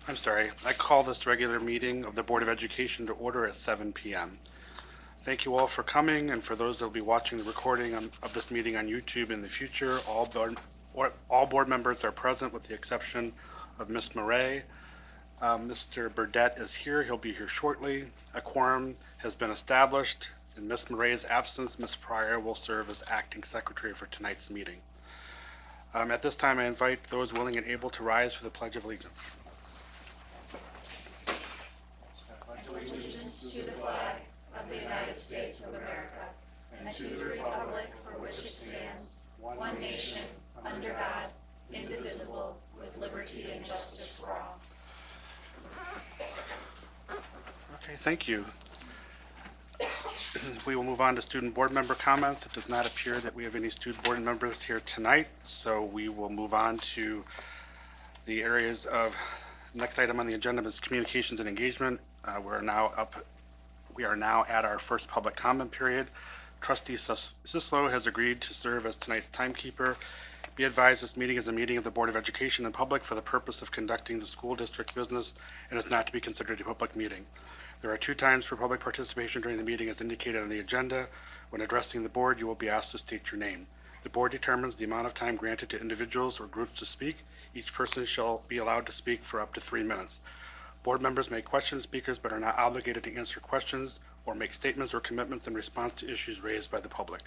I'm sorry, I call this regular meeting of the Board of Education to order at 7 p.m. Thank you all for coming, and for those that will be watching the recording of this meeting on YouTube in the future, all board members are present with the exception of Ms. Murray. Mr. Burdette is here. He'll be here shortly. A quorum has been established. In Ms. Murray's absence, Ms. Pryor will serve as acting secretary for tonight's meeting. At this time, I invite those willing and able to rise for the Pledge of Allegiance. Allegiance to the flag of the United States of America and to the republic for which it stands, one nation, under God, indivisible, with liberty and justice for all. Okay, thank you. We will move on to student board member comments. It does not appear that we have any student board members here tonight, so we will move on to the areas of, next item on the agenda is communications and engagement. We are now at our first public comment period. Trustee Sislo has agreed to serve as tonight's timekeeper. Be advised, this meeting is a meeting of the Board of Education in public for the purpose of conducting the school district business and is not to be considered a public meeting. There are 2 times for public participation during the meeting as indicated on the agenda. When addressing the board, you will be asked to state your name. The board determines the amount of time granted to individuals or groups to speak. Each person shall be allowed to speak for up to 3 minutes. Board members may question speakers but are not obligated to answer questions or make statements or commitments in response to issues raised by the public.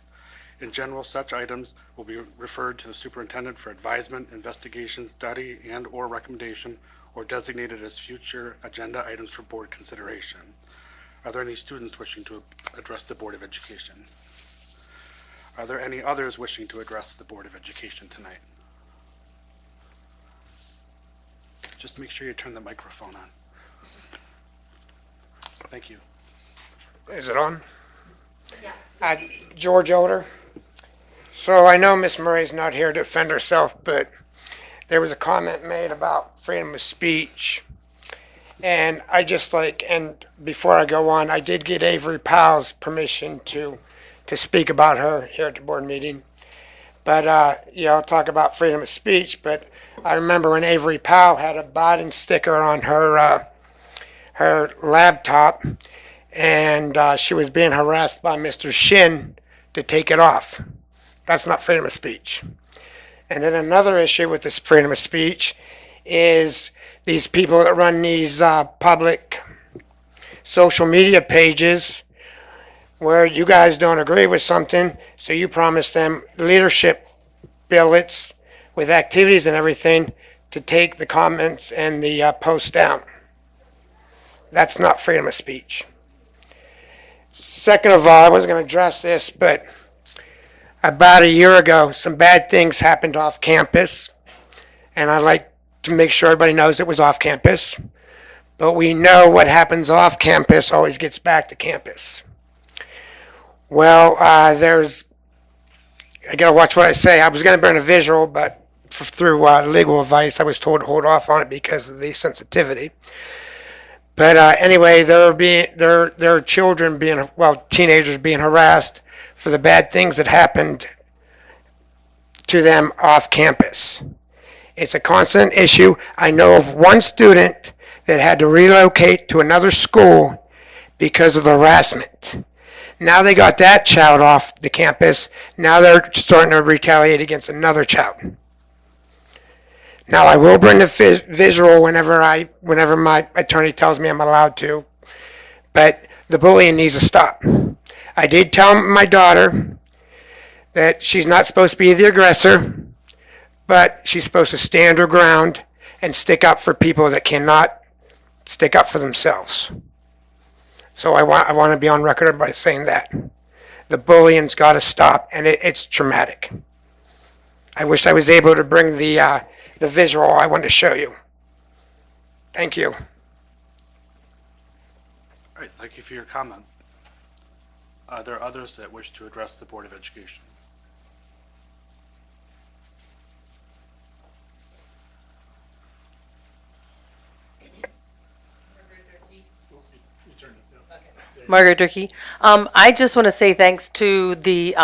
In general, such items will be referred to the superintendent for advisement, investigation, study, and/or recommendation, or designated as future agenda items for board consideration. Are there any students wishing to address the Board of Education? Are there any others wishing to address the Board of Education tonight? Just make sure you turn the microphone on. Thank you. Is it on? Yeah. George Older. So I know Miss Murray's not here to defend herself, but there was a comment made about freedom of speech. And and before I go on, I did get Avery Powell's permission to speak about her here at the board meeting. But, I'll talk about freedom of speech, but I remember when Avery Powell had a Biden sticker on her laptop, and she was being harassed by Mr. Shin to take it off. That's not freedom of speech. And then another issue with this freedom of speech is these people that run these public social media pages where you guys don't agree with something, so you promise them leadership billets with activities and everything to take the comments and the posts down. That's not freedom of speech. Second of all, I wasn't going to address this, but about a year ago, some bad things happened off campus, and I'd like to make sure everybody knows it was off campus. But we know what happens off campus always gets back to campus. Well, I gotta watch what I say. I was gonna bring a visual, but through legal advice, I was told to hold off on it because of the sensitivity. But anyway, there are children teenagers being harassed for the bad things that happened to them off campus. It's a constant issue. I know of one student that had to relocate to another school because of the harassment. Now they got that child off the campus. Now they're starting to retaliate against another child. Now I will bring the visual whenever my attorney tells me I'm allowed to, but the bullying needs to stop. I did tell my daughter that she's not supposed to be the aggressor, but she's supposed to stand her ground and stick up for people that cannot stick up for themselves. So I want to be on record by saying that. The bullying's got to stop, and it's traumatic. I wish I was able to bring the visual I wanted to show you. Thank you. All right, thank you for your comments. Are there others that wish to address the Board of Education? Margaret Durkee. I just want to say thanks to the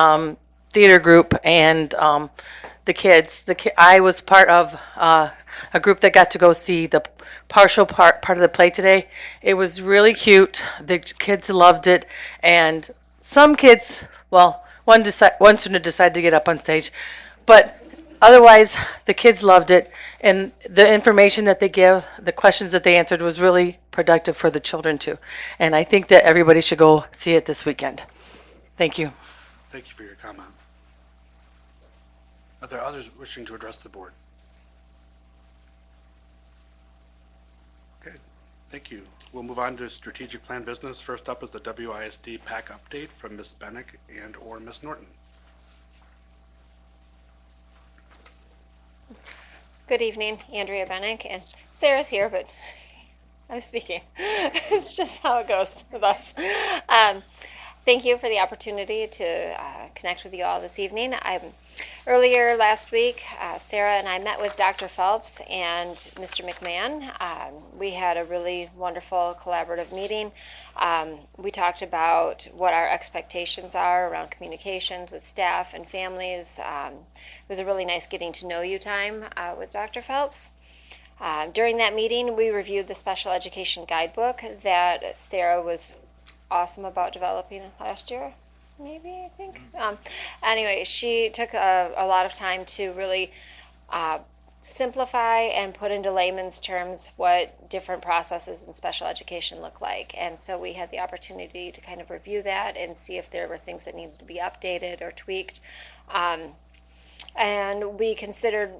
theater group and the kids. I was part of a group that got to go see the partial part of the play today. It was really cute. The kids loved it, and some kids, well, one student decided to get up on stage, but otherwise the kids loved it, and the information that they give, the questions that they answered was really productive for the children too. And I think that everybody should go see it this weekend. Thank you. Thank you for your comment. Are there others wishing to address the board? Okay, thank you. We'll move on to strategic plan business. First up is the WISD PAC update from Ms. Bennick and/or Ms. Norton. Good evening, Andrea Bennick, and Sarah's here, but I'm speaking. It's just how it goes with us. Thank you for the opportunity to connect with you all this evening. Earlier last week, Sarah and I met with Dr. Phelps and Mr. McMahon. We had a really wonderful collaborative meeting. We talked about what our expectations are around communications with staff and families. It was a really nice getting to know you time with Dr. Phelps. During that meeting, we reviewed the special education guidebook that Sarah was awesome about developing last year, maybe, I think. Anyway, she took a lot of time to really simplify and put into layman's terms what different processes in special education look like. And so we had the opportunity to kind of review that and see if there were things that needed to be updated or tweaked. And we considered,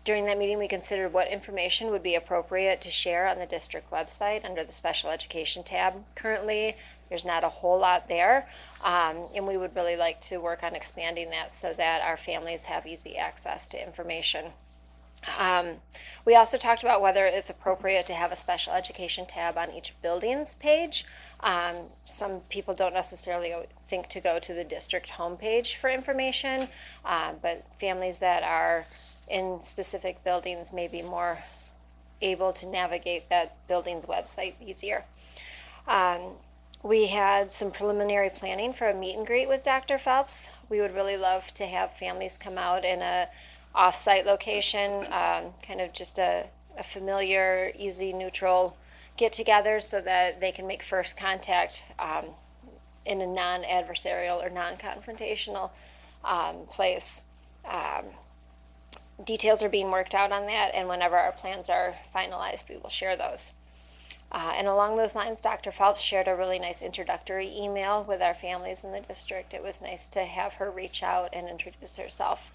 during that meeting, we considered what information would be appropriate to share on the district website under the special education tab. Currently, there's not a whole lot there, and we would really like to work on expanding that so that our families have easy access to information. We also talked about whether it's appropriate to have a special education tab on each building's page. Some people don't necessarily think to go to the district homepage for information, but families that are in specific buildings may be more able to navigate that building's website easier. We had some preliminary planning for a meet and greet with Dr. Phelps. We would really love to have families come out in a off-site location, kind of just a familiar, easy, neutral get-together so that they can make first contact in a non-adversarial or non-confrontational place. Details are being worked out on that, and whenever our plans are finalized, we will share those. And along those lines, Dr. Phelps shared a really nice introductory email with our families in the district. It was nice to have her reach out and introduce herself.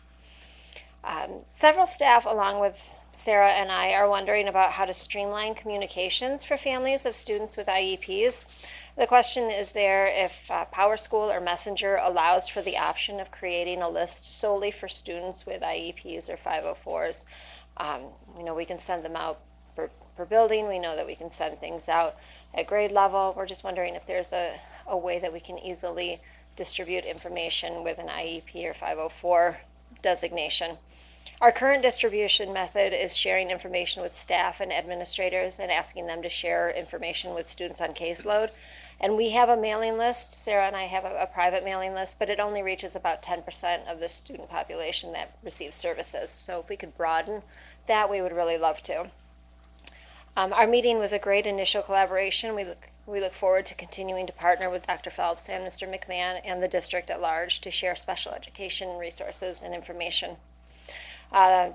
Several staff, along with Sarah and I, are wondering about how to streamline communications for families of students with IEPs. The question is there if PowerSchool or Messenger allows for the option of creating a list solely for students with IEPs or 504s. We know we can send them out per building. We know that we can send things out at grade level. We're just wondering if there's a way that we can easily distribute information with an IEP or 504 designation. Our current distribution method is sharing information with staff and administrators and asking them to share information with students on caseload. And we have a mailing list. Sarah and I have a private mailing list, but it only reaches about 10% of the student population that receives services. So if we could broaden that, we would really love to. Our meeting was a great initial collaboration. We look forward to continuing to partner with Dr. Phelps and Mr. McMahon and the district at large to share special education resources and information.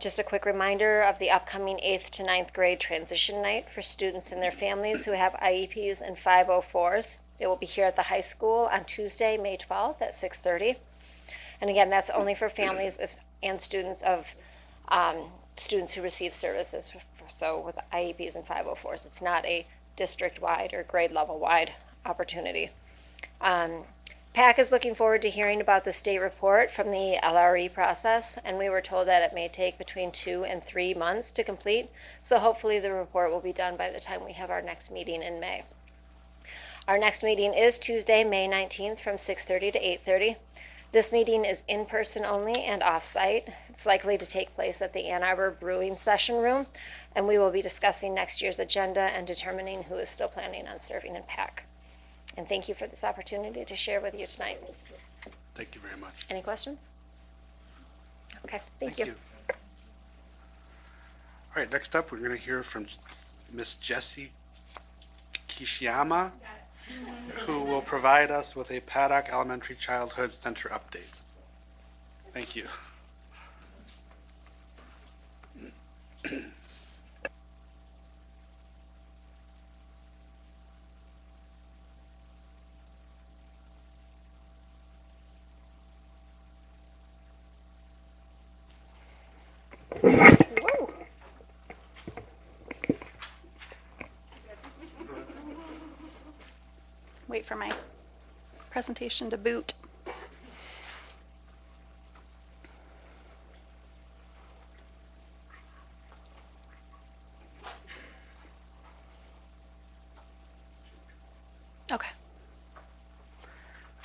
Just a quick reminder of the upcoming 8th to 9th grade transition night for students and their families who have IEPs and 504s. It will be here at the high school on Tuesday, May 12th at 6:30. And again, that's only for families and students of students who receive services. So with IEPs and 504s, it's not a district-wide or grade level-wide opportunity. PAC is looking forward to hearing about the state report from the LRE process, and we were told that it may take between 2 and 3 months to complete, so hopefully the report will be done by the time we have our next meeting in May. Our next meeting is Tuesday, May 19th from 6:30 to 8:30. This meeting is in person only and off-site. It's likely to take place at the Ann Arbor Brewing Session Room, and we will be discussing next year's agenda and determining who is still planning on serving in PAC. And thank you for this opportunity to share with you tonight. Thank you very much. Any questions? Okay, thank you. All right, next up, we're going to hear from Miss Jessie Kishiyama, who will provide us with a Paddock Elementary Childhood Center update. Thank you. Whoa. Wait for my presentation to boot. Okay.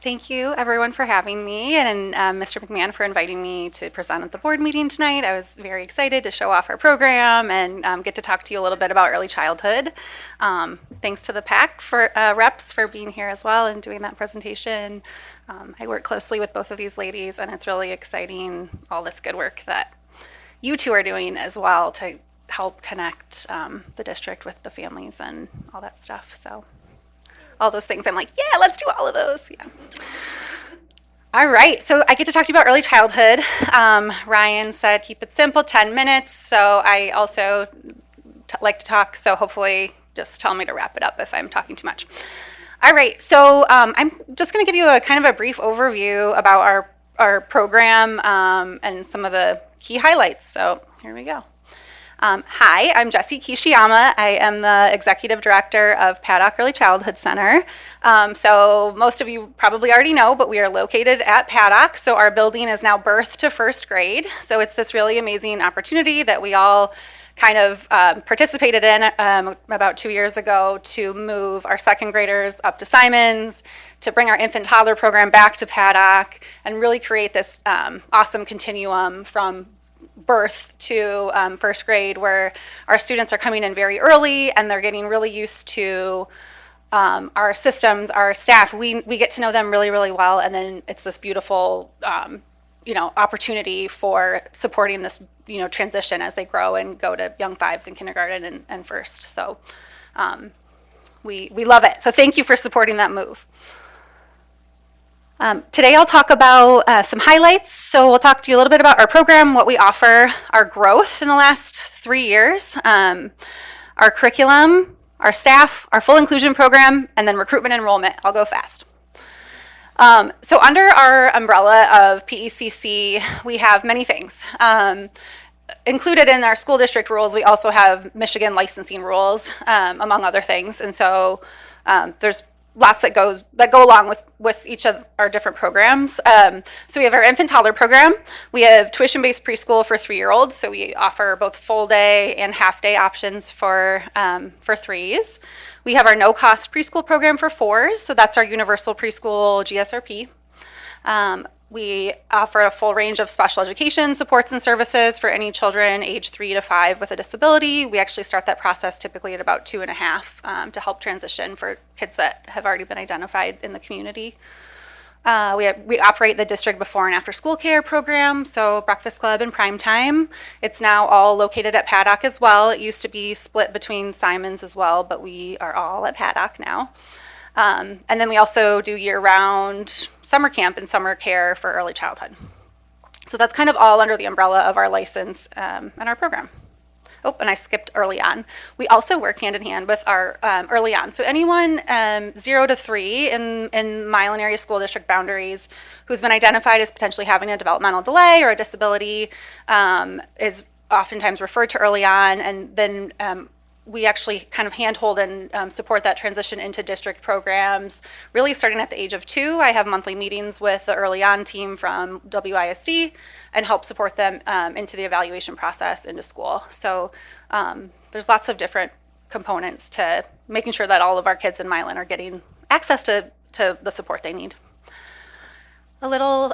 Thank you, everyone, for having me, and Mr. McMahon for inviting me to present at the board meeting tonight. I was very excited to show off our program and get to talk to you a little bit about early childhood. Thanks to the PAC for reps for being here as well and doing that presentation. I work closely with both of these ladies, and it's really exciting, all this good work that you two are doing as well to help connect the district with the families and all that stuff. So all those things. I'm like, yeah, let's do all of those. Yeah. All right. So I get to talk to you about early childhood. Ryan said keep it simple, 10 minutes. So I also like to talk. So hopefully just tell me to wrap it up if I'm talking too much. All right. So I'm just going to give you a kind of a brief overview about our program and some of the key highlights. So here we go. Hi, I'm Jessie Kishiyama. I am the Executive Director of Paddock Early Childhood Center. So most of you probably already know, but we are located at Paddock. So our building is now birth to first grade. So it's this really amazing opportunity that we all kind of participated in about 2 years ago to move our second graders up to Simons, to bring our infant toddler program back to Paddock, and really create this awesome continuum from birth to first grade, where our students are coming in very early and they're getting really used to our systems, our staff. We get to know them really, really well, and then it's this beautiful opportunity for supporting this transition as they grow and go to young fives and kindergarten and first. So we love it. So thank you for supporting that move. Today I'll talk about some highlights. So we'll talk to you a little bit about our program, what we offer, our growth in the last 3 years, our curriculum, our staff, our full inclusion program, and then recruitment enrollment. I'll go fast. So under our umbrella of PECC, we have many things. Included in our school district rules, we also have Michigan licensing rules, among other things. And so there's lots that go along with each of our different programs. So we have our infant toddler program. We have tuition-based preschool for 3-year-olds. So we offer both full day and half day options for 3s. We have our no-cost preschool program for 4s. So that's our universal preschool GSRP. We offer a full range of special education supports and services for any children age 3 to 5 with a disability. We actually start that process typically at about 2.5 to help transition for kids that have already been identified in the community. We operate the district before and after school care program, so breakfast club and prime time. It's now all located at Paddock as well. It used to be split between Simons as well, but we are all at Paddock now. And then we also do year-round summer camp and summer care for early childhood. So that's kind of all under the umbrella of our license and our program. Oh, and I skipped early on. We also work hand in hand with our early on. So anyone 0 to 3 in Milan area school district boundaries who's been identified as potentially having a developmental delay or a disability is oftentimes referred to early on, and then we actually kind of handhold and support that transition into district programs, really starting at the age of 2. I have monthly meetings with the early on team from WISD and help support them into the evaluation process into school. So there's lots of different components to making sure that all of our kids in Milan are getting access to the support they need. A little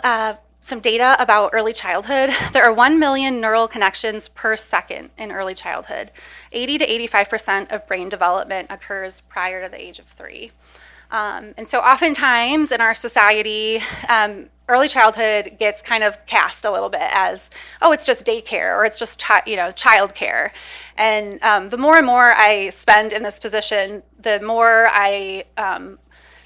some data about early childhood. There are 1 million neural connections per second in early childhood. 80 to 85% of brain development occurs prior to the age of 3. And so oftentimes in our society, early childhood gets kind of cast a little bit as, oh, it's just daycare or it's just child care. And the more and more I spend in this position, the more I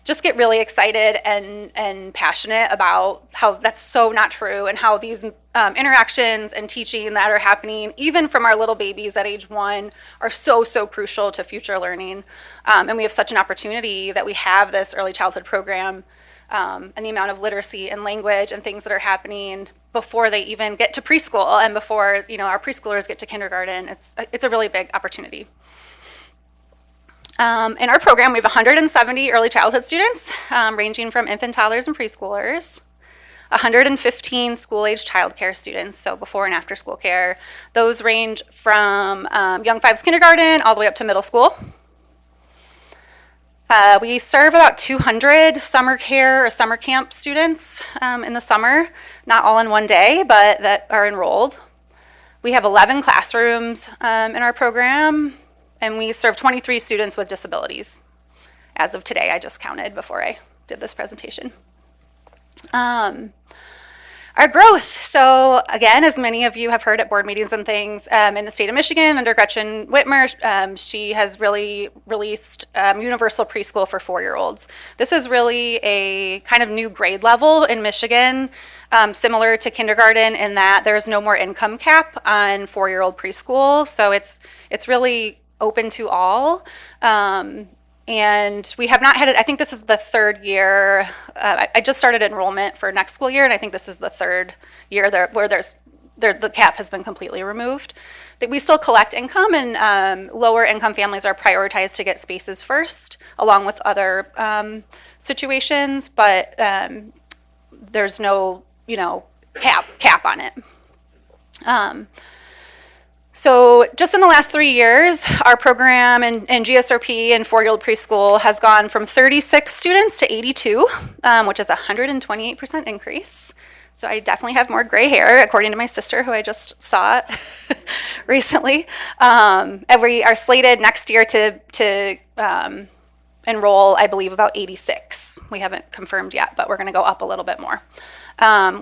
just get really excited and passionate about how that's so not true, and how these interactions and teaching that are happening, even from our little babies at age 1, are so crucial to future learning. And we have such an opportunity that we have this early childhood program, and the amount of literacy and language and things that are happening before they even get to preschool and before our preschoolers get to kindergarten. It's a really big opportunity. In our program, we have 170 early childhood students, ranging from infant, toddlers, and preschoolers. 115 school-age childcare students, so before and after school care. Those range from young fives kindergarten all the way up to middle school. We serve about 200 summer care or summer camp students in the summer, not all in one day, but that are enrolled. We have 11 classrooms in our program, and we serve 23 students with disabilities. As of today, I just counted before I did this presentation. Our growth. So again, as many of you have heard at board meetings and things, in the state of Michigan under Gretchen Whitmer, she has really released universal preschool for 4-year-olds. This is really a kind of new grade level in Michigan, similar to kindergarten in that there's no more income cap on 4-year-old preschool. So it's really open to all. And we have not had it. I think this is the 3rd year. I just started enrollment for next school year, and I think this is the 3rd year where the cap has been completely removed. That we still collect income, and lower income families are prioritized to get spaces first, along with other situations. But there's no cap on it. So just in the last 3 years, our program in GSRP and 4-year-old preschool has gone from 36 students to 82, which is a 128% increase. So I definitely have more gray hair, according to my sister, who I just saw recently. And we are slated next year to enroll, I believe, about 86. We haven't confirmed yet, but we're going to go up a little bit more.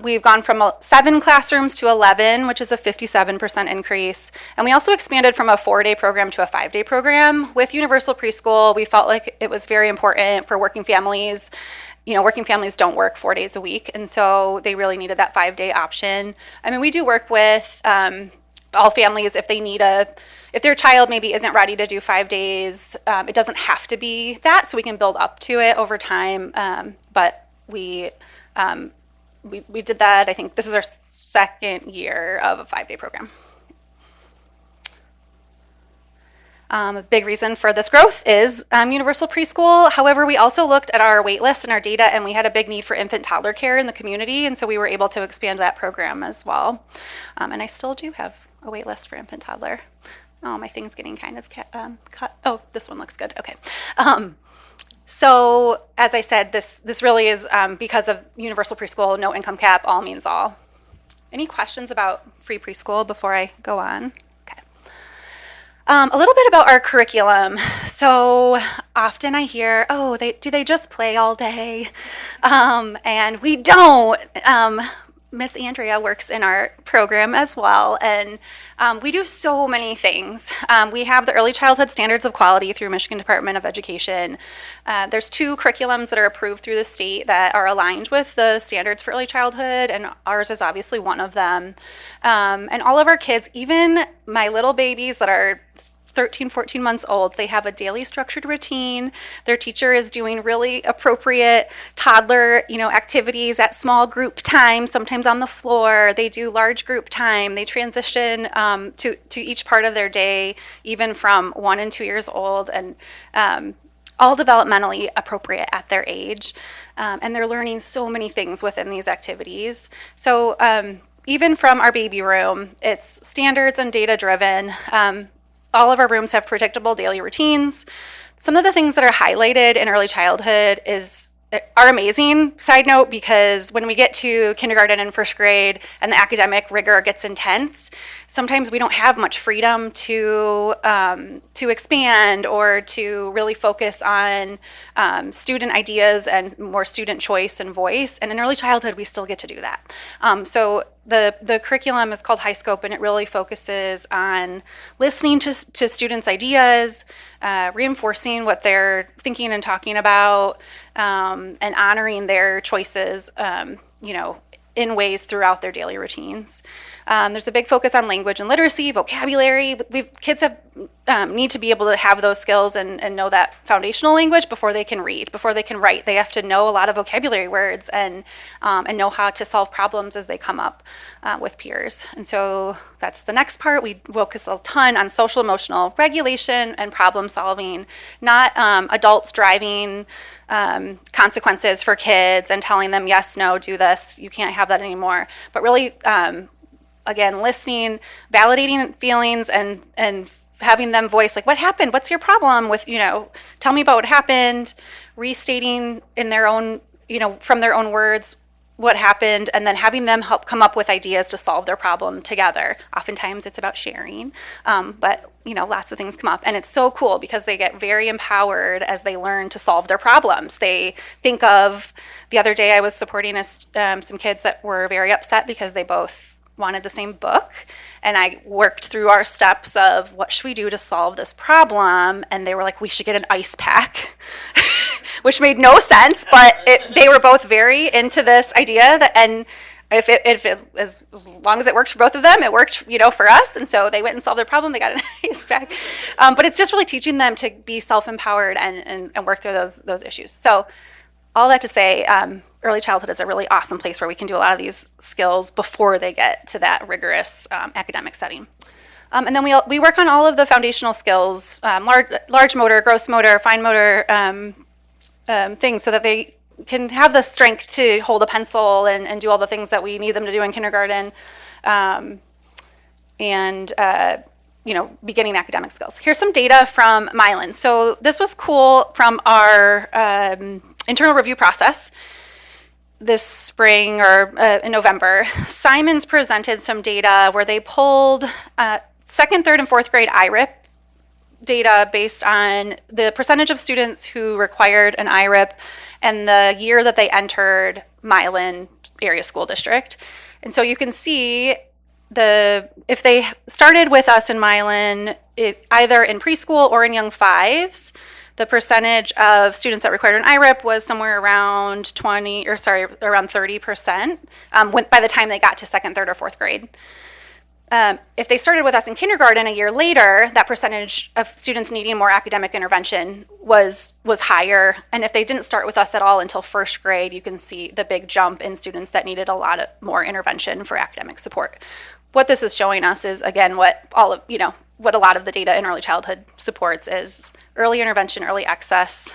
We've gone from 7 classrooms to 11, which is a 57% increase. And we also expanded from a 4-day program to a 5-day program. With universal preschool, we felt like it was very important for working families. Working families don't work 4 days a week, and so they really needed that 5-day option. I mean, we do work with all families if they need if their child maybe isn't ready to do 5 days. It doesn't have to be that, so we can build up to it over time. But we did that. I think this is our 2nd year of a 5-day program. A big reason for this growth is universal preschool. However, we also looked at our wait list and our data, and we had a big need for infant toddler care in the community, and so we were able to expand that program as well. And I still do have a wait list for infant toddler. Oh, my thing's getting kind of cut. Oh, this one looks good. Okay. So as I said, this really is because of universal preschool, no income cap, all means all. Any questions about free preschool before I go on? Okay. A little bit about our curriculum. So often I hear, oh, do they just play all day? And we don't. Miss Andrea works in our program as well, and we do so many things. We have the Early Childhood Standards of Quality through Michigan Department of Education. There's 2 curriculums that are approved through the state that are aligned with the standards for early childhood, and ours is obviously one of them. And all of our kids, even my little babies that are 13, 14 months old, they have a daily structured routine. Their teacher is doing really appropriate toddler, activities at small group time, sometimes on the floor. They do large group time. They transition to each part of their day, even from 1 and 2 years old, and all developmentally appropriate at their age. And they're learning so many things within these activities. So even from our baby room, it's standards and data driven. All of our rooms have predictable daily routines. Some of the things that are highlighted in early childhood is are amazing, side note, because when we get to kindergarten and first grade and the academic rigor gets intense, sometimes we don't have much freedom to expand or to really focus on student ideas and more student choice and voice. And in early childhood, we still get to do that. So the curriculum is called High Scope, and it really focuses on listening to students' ideas, reinforcing what they're thinking and talking about, and honoring their choices, in ways throughout their daily routines. There's a big focus on language and literacy, vocabulary. Kids need to be able to have those skills and know that foundational language before they can read, before they can write. They have to know a lot of vocabulary words and know how to solve problems as they come up with peers. And so that's the next part. We focus a ton on social emotional regulation and problem solving, not adults driving consequences for kids and telling them, yes, no, do this, you can't have that anymore. But really, again, listening, validating feelings, and having them voice, like, what happened? What's your problem with, tell me about what happened, restating in their own, from their own words what happened, and then having them help come up with ideas to solve their problem together. Oftentimes it's about sharing, but lots of things come up, and it's so cool because they get very empowered as they learn to solve their problems. They think of, the other day I was supporting some kids that were very upset because they both wanted the same book, and I worked through our steps of what should we do to solve this problem, and they were like, we should get an ice pack, which made no sense, but they were both very into this idea that, and as long as it worked for both of them, it worked, for us. And so they went and solved their problem. They got an ice pack. But it's just really teaching them to be self-empowered and work through those issues. So all that to say, early childhood is a really awesome place where we can do a lot of these skills before they get to that rigorous academic setting. And then we work on all of the foundational skills, large motor, gross motor, fine motor things, so that they can have the strength to hold a pencil and do all the things that we need them to do in kindergarten, and beginning academic skills. Here's some data from Milan. So this was cool from our internal review process this spring or in November. Simons presented some data where they pulled second, third, and fourth grade IRIP data based on the percentage of students who required an IRIP and the year that they entered Milan area school district. And so you can see if they started with us in Milan, either in preschool or in young fives, the percentage of students that required an IRIP was somewhere around 30%, by the time they got to second, third, or fourth grade. If they started with us in kindergarten a year later, that percentage of students needing more academic intervention was higher. And if they didn't start with us at all until first grade, you can see the big jump in students that needed a lot more intervention for academic support. What this is showing us is, again, what a lot of the data in early childhood supports is early intervention, early access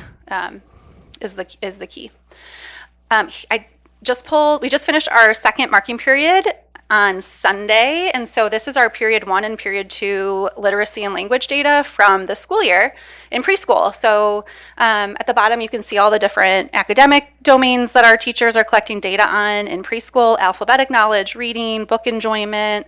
is the key. We just finished our second marking period on Sunday, and so this is our period 1 and period 2 literacy and language data from the school year in preschool. So at the bottom you can see all the different academic domains that our teachers are collecting data on in preschool: alphabetic knowledge, reading, book enjoyment,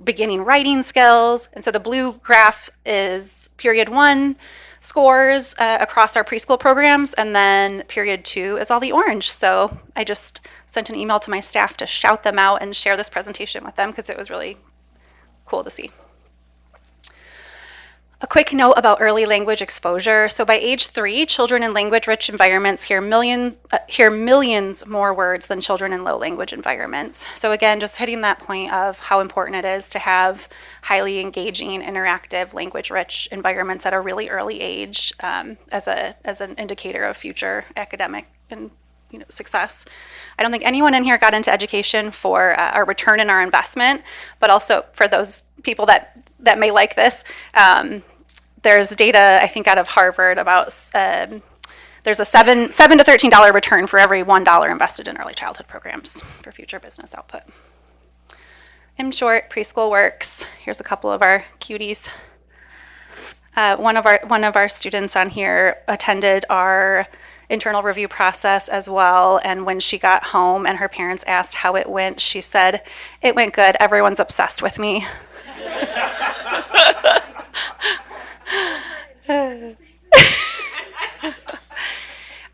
beginning writing skills. And so the blue graph is period 1 scores across our preschool programs, and then period 2 is all the orange. So I just sent an email to my staff to shout them out and share this presentation with them because it was really cool to see. A quick note about early language exposure. So by age 3, children in language-rich environments hear millions more words than children in low language environments. So again, just hitting that point of how important it is to have highly engaging, interactive, language-rich environments at a really early age as an indicator of future academic and success. I don't think anyone in here got into education for a return in our investment, but also for those people that may like this. There's data, I think, out of Harvard about there's a $7 to $13 return for every $1 invested in early childhood programs for future business output. In short, preschool works. Here's a couple of our cuties. One of our students on here attended our internal review process as well. And when she got home and her parents asked how it went, she said, "It went good. Everyone's obsessed with me."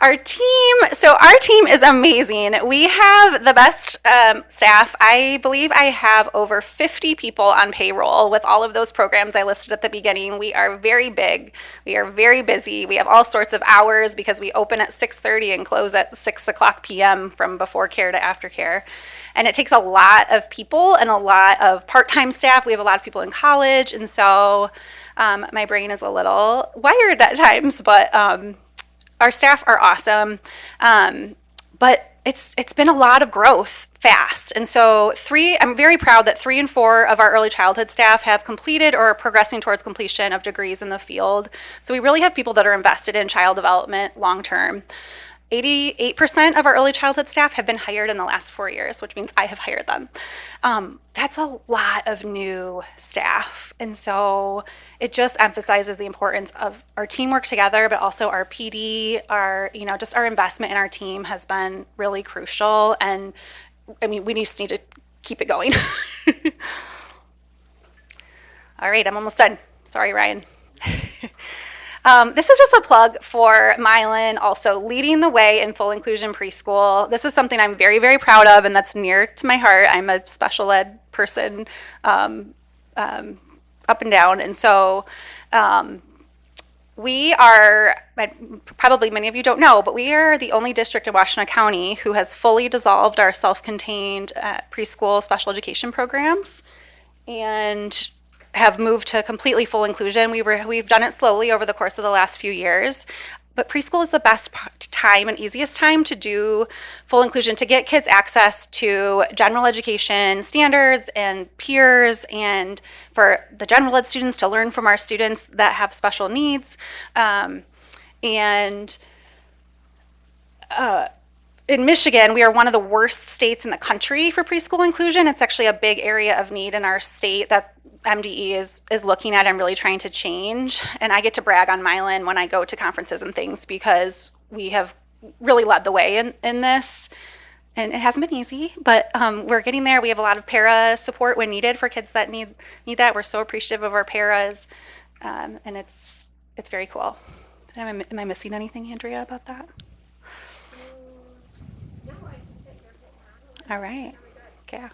Our team is amazing. We have the best staff. I believe I have over 50 people on payroll with all of those programs I listed at the beginning. We are very big. We are very busy. We have all sorts of hours because we open at 6:30 and close at 6 o'clock p.m. from before care to aftercare. And it takes a lot of people and a lot of part-time staff. We have a lot of people in college, and so my brain is a little wired at times, but our staff are awesome, but it's been a lot of growth fast. And so I'm very proud that 3 and 4 of our early childhood staff have completed or are progressing towards completion of degrees in the field. So we really have people that are invested in child development long term. 88% of our early childhood staff have been hired in the last 4 years, which means I have hired them. That's a lot of new staff. And so it just emphasizes the importance of our teamwork together, but also our PD, just our investment in our team has been really crucial. And I mean, we just need to keep it going. All right, I'm almost done. Sorry, Ryan. This is just a plug for Milan, also leading the way in full inclusion preschool. This is something I'm very, very proud of, and that's near to my heart. I'm a special ed person up and down, and so we are, probably many of you don't know, but we are the only district in Washtenaw County who has fully dissolved our self-contained preschool special education programs and have moved to completely full inclusion. We've done it slowly over the course of the last few years, but preschool is the best time and easiest time to do full inclusion, to get kids access to general education standards and peers, and for the general ed students to learn from our students that have special needs. In Michigan, we are one of the worst states in the country for preschool inclusion. It's actually a big area of need in our state that MDE is looking at and really trying to change. And I get to brag on Milan when I go to conferences and things because we have really led the way in this. And it hasn't been easy, but we're getting there. We have a lot of para support when needed for kids that need that. We're so appreciative of our paras, and it's very cool. Am I missing anything, Andrea, about that? All right. Yeah.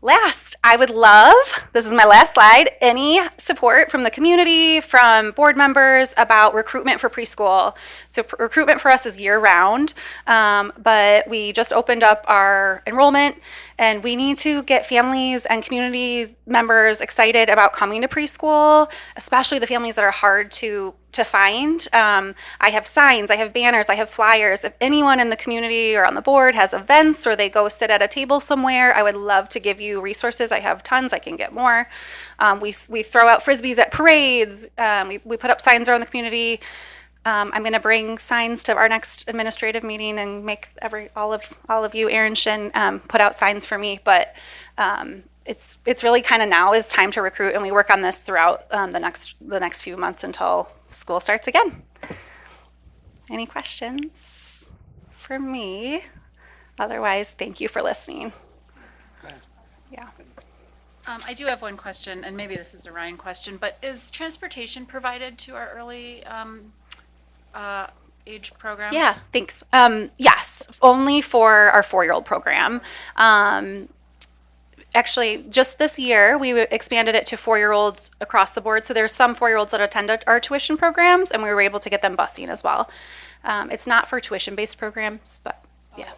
Last, I would love, this is my last slide, any support from the community, from board members about recruitment for preschool. So recruitment for us is year round, but we just opened up our enrollment, and we need to get families and community members excited about coming to preschool, especially the families that are hard to find. I have signs, I have banners, I have flyers. If anyone in the community or on the board has events or they go sit at a table somewhere, I would love to give you resources. I have tons, I can get more. We throw out Frisbees at parades. We put up signs around the community. I'm going to bring signs to our next administrative meeting and make all of you, Erin Shin, put out signs for me. But it's really kind of now is time to recruit, and we work on this throughout the next few months until school starts again. Any questions for me? Otherwise, thank you for listening. Yeah. I do have one question, and maybe this is a Ryan question, but is transportation provided to our early age program? Yeah, thanks. Yes, only for our 4-year-old program. Actually, just this year, we expanded it to 4-year-olds across the board. So there's some 4-year-olds that attend our tuition programs, and we were able to get them busing as well. It's not for tuition-based programs, but yeah.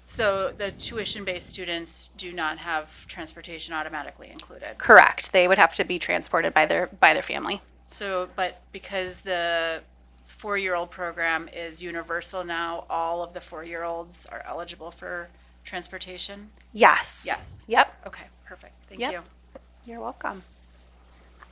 So the tuition-based students do not have transportation automatically included? Correct. They would have to be transported by their family. So, but because the 4-year-old program is universal now, all of the 4-year-olds are eligible for transportation? Yes. Yes. Yep. Okay, perfect. Thank Yep. you. You're welcome.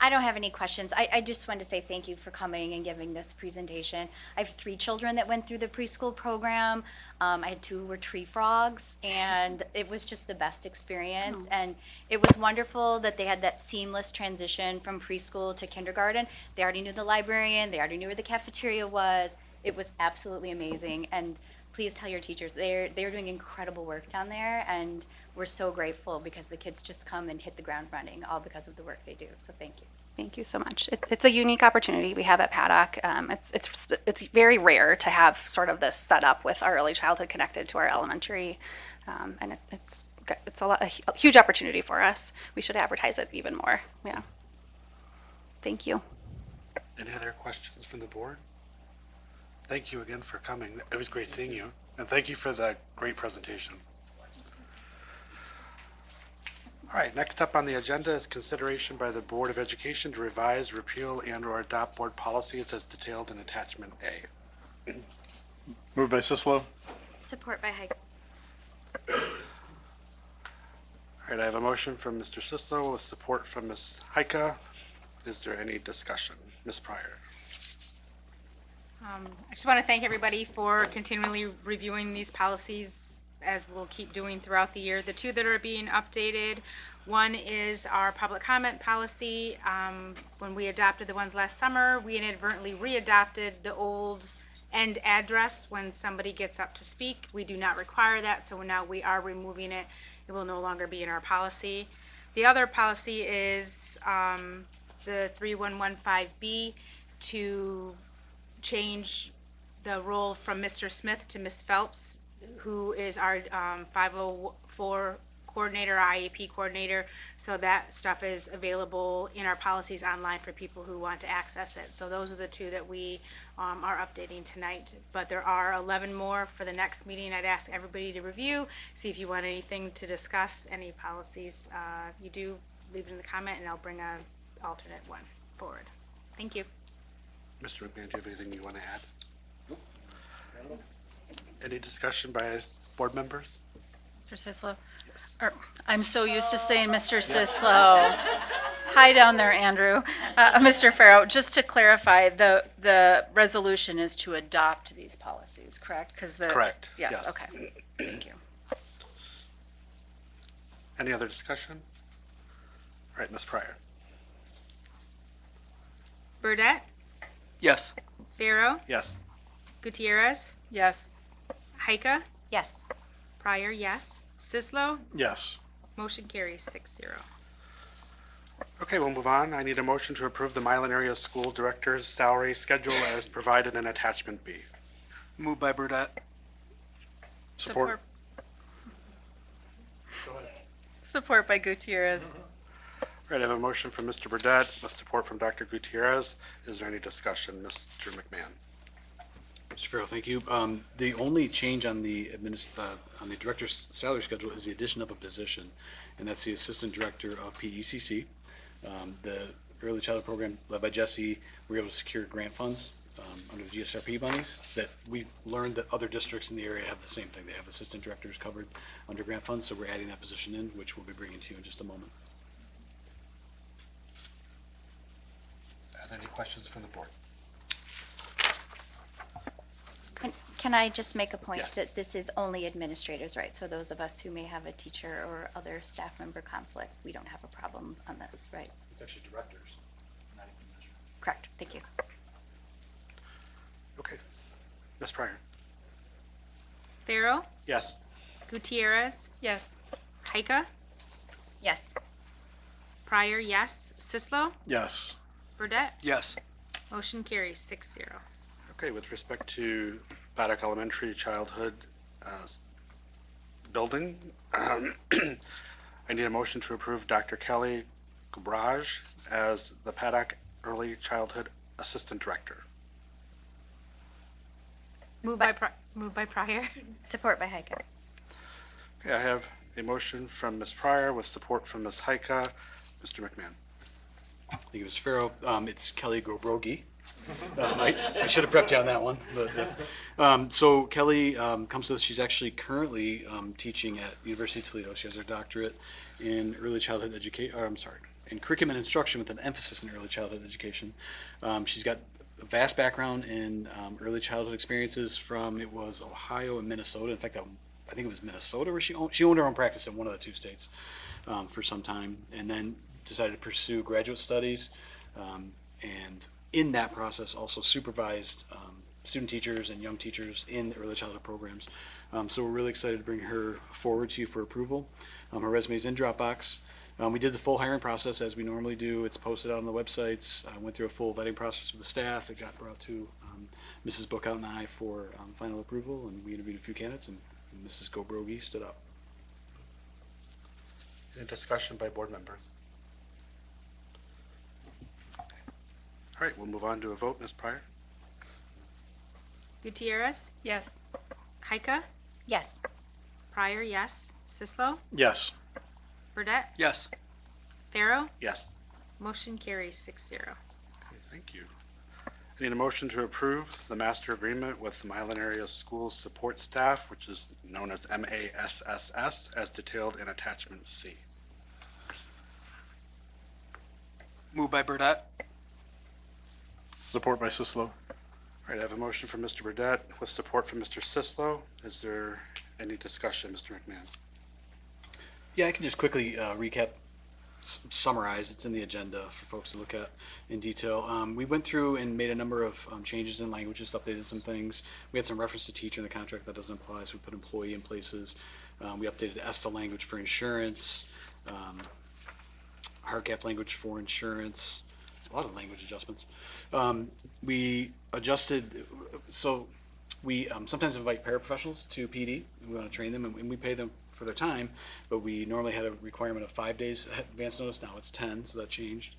I don't have any questions. I just wanted to say thank you for coming and giving this presentation. I have 3 children that went through the preschool program. I had 2 who were tree frogs, and it was just the best experience. And it was wonderful that they had that seamless transition from preschool to kindergarten. They already knew the librarian. They already knew where the cafeteria was. It was absolutely amazing, and please tell your teachers, they're doing incredible work down there, and we're so grateful because the kids just come and hit the ground running, all because of the work they do, so thank you. Thank you so much. It's a unique opportunity we have at Paddock. It's very rare to have sort of this set up with our early childhood connected to our elementary, and it's a huge opportunity for us. We should advertise it even more. Yeah. Thank you. Any other questions from the board? Thank you again for coming. It was great seeing you. And thank you for the great presentation. All right, next up on the agenda is consideration by the Board of Education to revise, repeal, and/or adopt board policies as detailed in attachment A. Moved by Sislo. Support by Heike. All right, I have a motion from Mr. Sislo with support from Ms. Heika. Is there any discussion? Ms. Pryor? I just want to thank everybody for continually reviewing these policies as we'll keep doing throughout the year. The two that are being updated, one is our public comment policy. When we adopted the ones last summer, we inadvertently readopted the old end address when somebody gets up to speak. We do not require that, so now we are removing it. It will no longer be in our policy. The other policy is the 3115B to change the role from Mr. Smith to Ms. Phelps, who is our 504 coordinator, IEP coordinator. So that stuff is available in our policies online for people who want to access it. So those are the two that we are updating tonight. But there are 11 more for the next meeting. I'd ask everybody to review, see if you want anything to discuss, any policies. You do, leave it in the comment, and I'll bring a alternate one forward. Thank you. Mr. McMahon, do you have anything you want to add? Any discussion by board members? Mr. Sislo? I'm so used to saying Mr. Sislo. Hi down there, Andrew. Mr. Farrow, just to clarify, the resolution is to adopt these policies, correct? Correct, Yes, yes. okay. Thank you. Any other discussion? All right, Ms. Pryor? Burdette, Yes. Farrow, Yes. Gutierrez, Yes. Heika, Yes. Pryor, yes. Sislo, Yes. motion carries 6-0. Okay, we'll move on. I need a motion to approve the Milan Area School Director's salary schedule as provided in attachment B. Moved by Burdette. Support. Support by Gutierrez. All right, I have a motion from Mr. Burdette with support from Dr. Gutierrez. Is there any discussion? Mr. McMahon? Mr. Farrell, thank you. The only change on the director's salary schedule is the addition of a position, and that's the assistant director of PECC. The early childhood program led by Jesse, we were able to secure grant funds under the GSRP monies that we learned that other districts in the area have the same thing. They have assistant directors covered under grant funds, so we're adding that position in, which we'll be bringing to you in just a moment. Are there any questions from the board? Can I just make a point Yes. that this is only administrators, right? So those of us who may have a teacher or other staff member conflict, we don't have a problem on this, right? It's actually directors, not even administrators. Correct, thank you. Okay. Ms. Pryor? Farrow, Yes. Gutierrez, Yes. Heika, Yes. Pryor, yes. Sislo, Yes. Burdette, Yes. motion carries 6-0. Okay, with respect to Paddock Elementary Childhood Building, I need a motion to approve Dr. Kelly Gubraj as the Paddock Early Childhood Assistant Director. Moved by Pryor. Support by Heike. Okay, I have a motion from Ms. Pryor with support from Ms. Heika. Mr. McMahon? Thank you, Mr. Farrell. It's Kelly Grobrogi. I should have prepped you on that one. But, so Kelly comes to us. She's actually currently teaching at University of Toledo. She has her doctorate in early childhood education. In curriculum and instruction with an emphasis in early childhood education. She's got a vast background in early childhood experiences from Ohio and Minnesota. In fact, I think it was Minnesota where she owned her own practice in one of the two states for some time, and then decided to pursue graduate studies, and in that process also supervised student teachers and young teachers in early childhood programs. So we're really excited to bring her forward to you for approval. Her resume is in Dropbox. We did the full hiring process as we normally do. It's posted out on the websites. I went through a full vetting process with the staff. It got brought to Mrs. Bookout and I for final approval, and we interviewed a few candidates, and Mrs. Gobrogi stood up. Any discussion by board members? All right, we'll move on to a vote. Ms. Pryor? Gutierrez, Yes. Heika, Yes. Pryor, yes. Sislo, Yes. Burdette, Yes. Farrow, Yes. motion carries 6-0. Okay, thank you. I need a motion to approve the master agreement with the Milan Area Schools Support Staff, which is known as MASSS, as detailed in attachment C. Moved by Burdette. Support by Sislo. All right, I have a motion from Mr. Burdette with support from Mr. Sislo. Is there any discussion, Mr. McMahon? Yeah, I can just quickly recap, summarize. It's in the agenda for folks to look at in detail. We went through and made a number of changes in languages, updated some things. We had some reference to teacher in the contract that doesn't apply, so we put employee in places. We updated ESTA language for insurance, hard cap language for insurance, a lot of language adjustments. We adjusted, so we sometimes invite paraprofessionals to PD. We want to train them, and we pay them for their time, but we normally had a requirement of 5 days advance notice. Now it's 10, so that changed.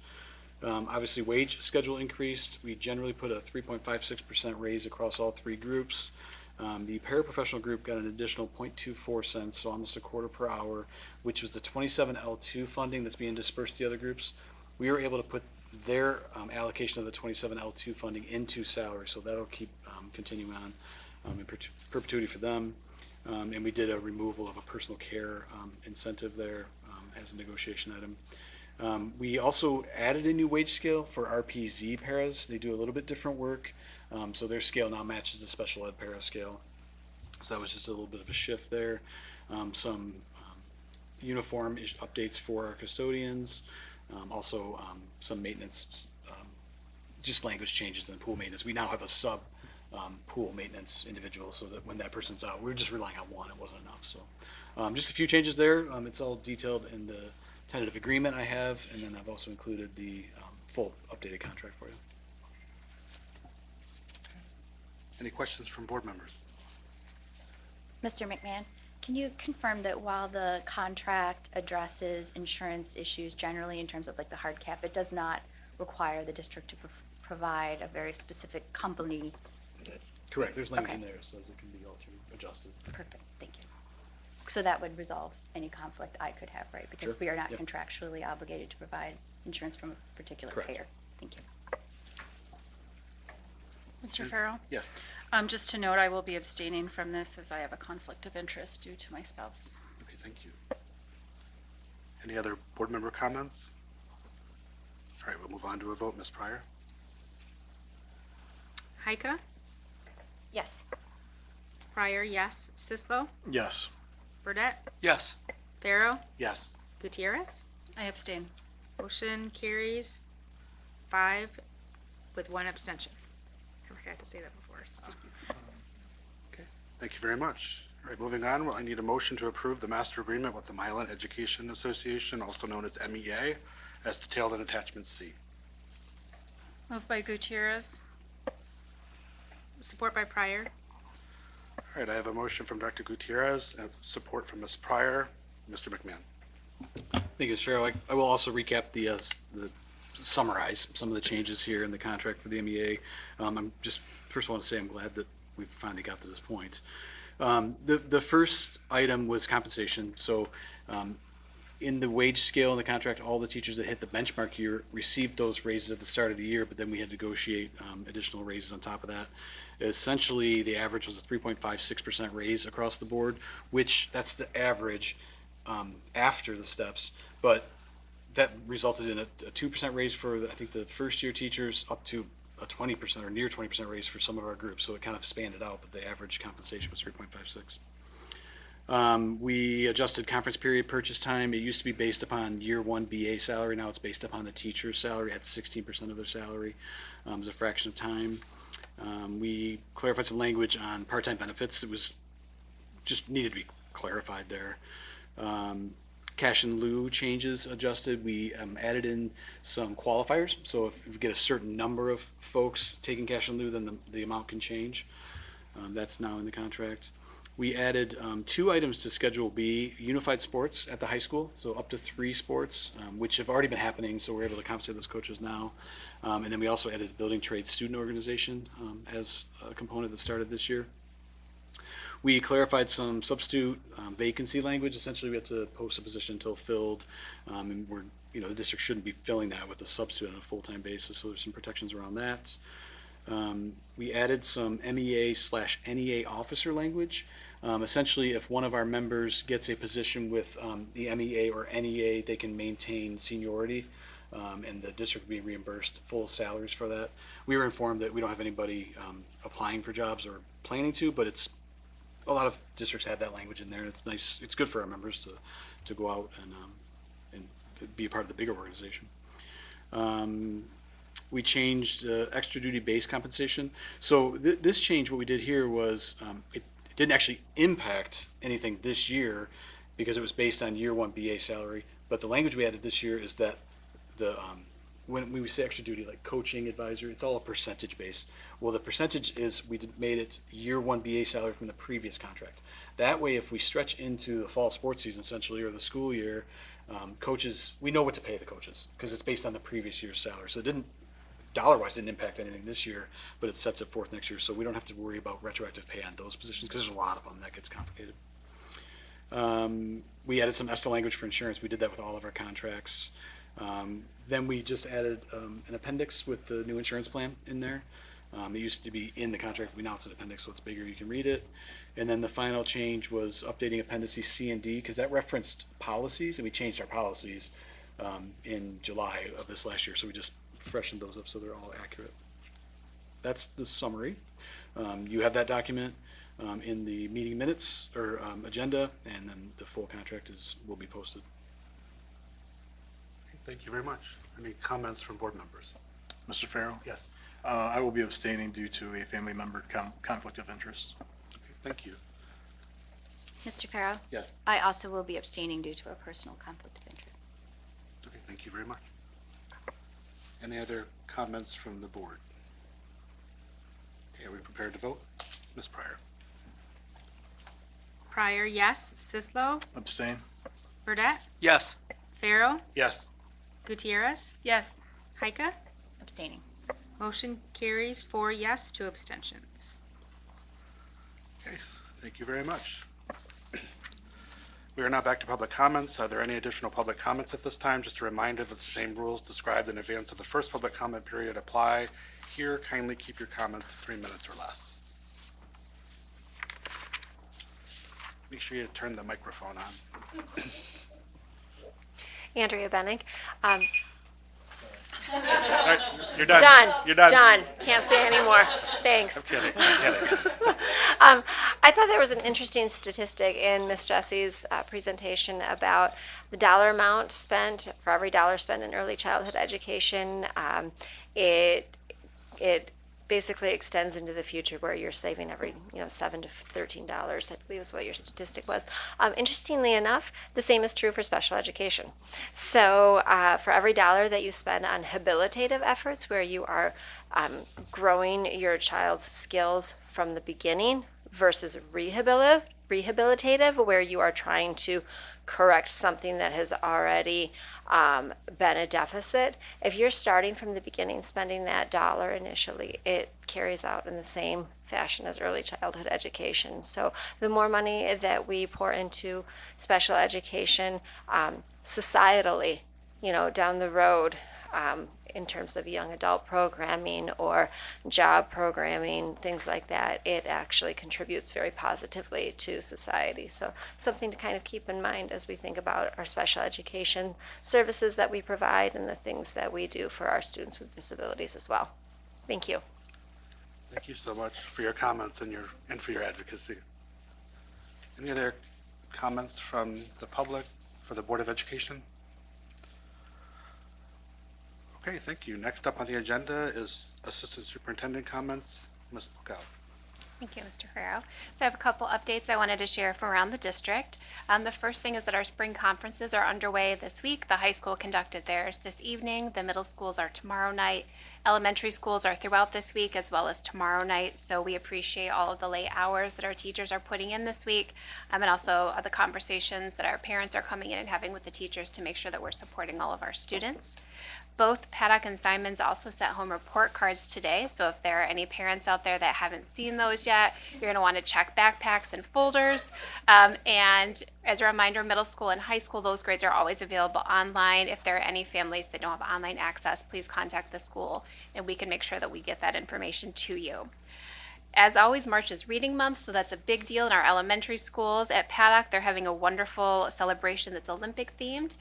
Obviously, wage schedule increased. We generally put a 3.56% raise across all three groups. The paraprofessional group got an additional 0.24 cents, so almost a quarter per hour, which was the 27L2 funding that's being dispersed to the other groups. We were able to put their allocation of the 27L2 funding into salary, so that'll keep continuing on in perpetuity for them. And we did a removal of a personal care incentive there as a negotiation item. We also added a new wage scale for RPZ paras. They do a little bit different work, so their scale now matches the special ed para scale. So that was just a little bit of a shift there. Some uniform updates for our custodians. Also, some maintenance, just language changes in pool maintenance. We now have a sub pool maintenance individual, so that when that person's out, we're just relying on one. It wasn't enough. So just a few changes there. It's all detailed in the tentative agreement I have, and then I've also included the full updated contract for you. Any questions from board members? Mr. McMahon, can you confirm that while the contract addresses insurance issues generally in terms of like the hard cap, it does not require the district to provide a very specific company? Correct. There's language in Okay. there that says it can be altered, adjusted. Perfect, thank you. So that would resolve any conflict I could have, right? Because Sure, we are not yep. contractually obligated to provide insurance from a particular Correct. payer. Thank you. Mr. Farrell? Yes. Just to note, I will be abstaining from this as I have a conflict of interest due to my spouse. Okay, thank you. Any other board member comments? All right, we'll move on to a vote. Ms. Pryor? Heika, Yes. Pryor, yes. Sislo, Yes. Burdette, Yes. Farrow, Yes. Gutierrez. I abstain. Motion carries 5 with 1 abstention. I forgot to say that before, so. Okay, thank you very much. All right, moving on, well, I need a motion to approve the master agreement with the Milan Education Association, also known as MEA, as detailed in attachment C. Moved by Gutierrez. Support by Pryor. All right, I have a motion from Dr. Gutierrez and support from Ms. Pryor. Mr. McMahon? Thank you, Mr. Farrow. I will also recap the summarize some of the changes here in the contract for the MEA. I'm just first want to say I'm glad that we finally got to this point. The first item was compensation. So in the wage scale in the contract, all the teachers that hit the benchmark year received those raises at the start of the year, but then we had to negotiate additional raises on top of that. Essentially, the average was a 3.56% raise across the board, which that's the average after the steps, but that resulted in a 2% raise for, I think, the first year teachers, up to a 20% or near 20% raise for some of our groups. So it kind of spanned it out, but the average compensation was 3.56. We adjusted conference period purchase time. It used to be based upon year one BA salary. Now it's based upon the teacher's salary at 16% of their salary as a fraction of time. We clarified some language on part-time benefits. It was just needed to be clarified there. Cash in lieu changes adjusted. We added in some qualifiers. So if we get a certain number of folks taking cash in lieu, then the amount can change. That's now in the contract. We added 2 items to Schedule B, unified sports at the high school, so up to 3 sports, which have already been happening, so we're able to compensate those coaches now. And then we also added the Building Trades Student Organization as a component that started this year. We clarified some substitute vacancy language. Essentially, we have to post a position until filled, and the district shouldn't be filling that with a substitute on a full-time basis, so there's some protections around that. We added some MEA/NEA officer language. Essentially, if one of our members gets a position with the MEA or NEA, they can maintain seniority, and the district will be reimbursed full salaries for that. We were informed that we don't have anybody applying for jobs or planning to, but a lot of districts have that language in there, and it's nice. It's good for our members to go out and be a part of the bigger organization. We changed extra duty base compensation. So this change, what we did here was it didn't actually impact anything this year because it was based on year 1 BA salary. But the language we added this year is that when we say extra duty, like coaching, advisor, it's all a percentage based. Well, the percentage is made it year 1 BA salary from the previous contract. That way, if we stretch into the fall sports season essentially or the school year, coaches, we know what to pay the coaches because it's based on the previous year's salary. So it didn't, dollar-wise, didn't impact anything this year, but it sets it forth next year. So we don't have to worry about retroactive pay on those positions because there's a lot of them. That gets complicated. We added some ESTA language for insurance. We did that with all of our contracts. Then we just added an appendix with the new insurance plan in there. It used to be in the contract. Now it's an appendix, so it's bigger. You can read it. And then the final change was updating appendices C and D because that referenced policies, and we changed our policies in July of this last year. So we just freshened those up so they're all accurate. That's the summary. You have that document in the meeting minutes or agenda, and then the full contract will be posted. Thank you very much. Any comments from board members? Mr. Farrow? Yes. I will be abstaining due to a family member conflict of interest. Okay, thank you. Mr. Farrow? Yes. I also will be abstaining due to a personal conflict of interest. Okay, thank you very much. Any other comments from the board? Okay, are we prepared to vote? Ms. Pryor? Pryor, yes. Sislo, Abstain? Burdette, Yes. Farrow, Yes. Gutierrez, Yes. Heike. Abstaining. Motion carries 4 yes, 2 abstentions. Okay, thank you very much. We are now back to public comments. Are there any additional public comments at this time? Just a reminder that the same rules described in advance of the first public comment period apply here. Kindly keep your comments to 3 minutes or less. Make sure you turn the microphone on. Andrea Bennick. All right, you're done. Done. You're done. Done. Can't say anymore. Thanks. I'm kidding. I'm kidding. I thought there was an interesting statistic in Miss Jessie's presentation about the dollar amount spent for every dollar spent in early childhood education. It basically extends into the future where you're saving every $7 to $13, I believe is what your statistic was. Interestingly enough, the same is true for special education. So for every dollar that you spend on habilitative efforts where you are growing your child's skills from the beginning versus rehabilitative where you are trying to correct something that has already been a deficit. If you're starting from the beginning, spending that dollar initially, it carries out in the same fashion as early childhood education. So the more money that we pour into special education societally, down the road, in terms of young adult programming or job programming, things like that, it actually contributes very positively to society. So something to kind of keep in mind as we think about our special education services that we provide and the things that we do for our students with disabilities as well. Thank you. Thank you so much for your comments and for your advocacy. Any other comments from the public for the Board of Education? Okay, thank you. Next up on the agenda is Assistant Superintendent comments. Ms. Bookout. Thank you, Mr. Ferrero. So I have a couple updates I wanted to share from around the district. The first thing is that our spring conferences are underway this week. The high school conducted theirs this evening. The middle schools are tomorrow night. Elementary schools are throughout this week as well as tomorrow night. So we appreciate all of the late hours that our teachers are putting in this week, and also the conversations that our parents are coming in and having with the teachers to make sure that we're supporting all of our students. Both Paddock and Simons also sent home report cards today, so if there are any parents out there that haven't seen those yet, you're going to want to check backpacks and folders. And as a reminder, middle school and high school, those grades are always available online. If there are any families that don't have online access, please contact the school and we can make sure that we get that information to you. As always, March is Reading Month, so that's a big deal in our elementary schools. At Paddock, they're having a wonderful celebration that's Olympic themed.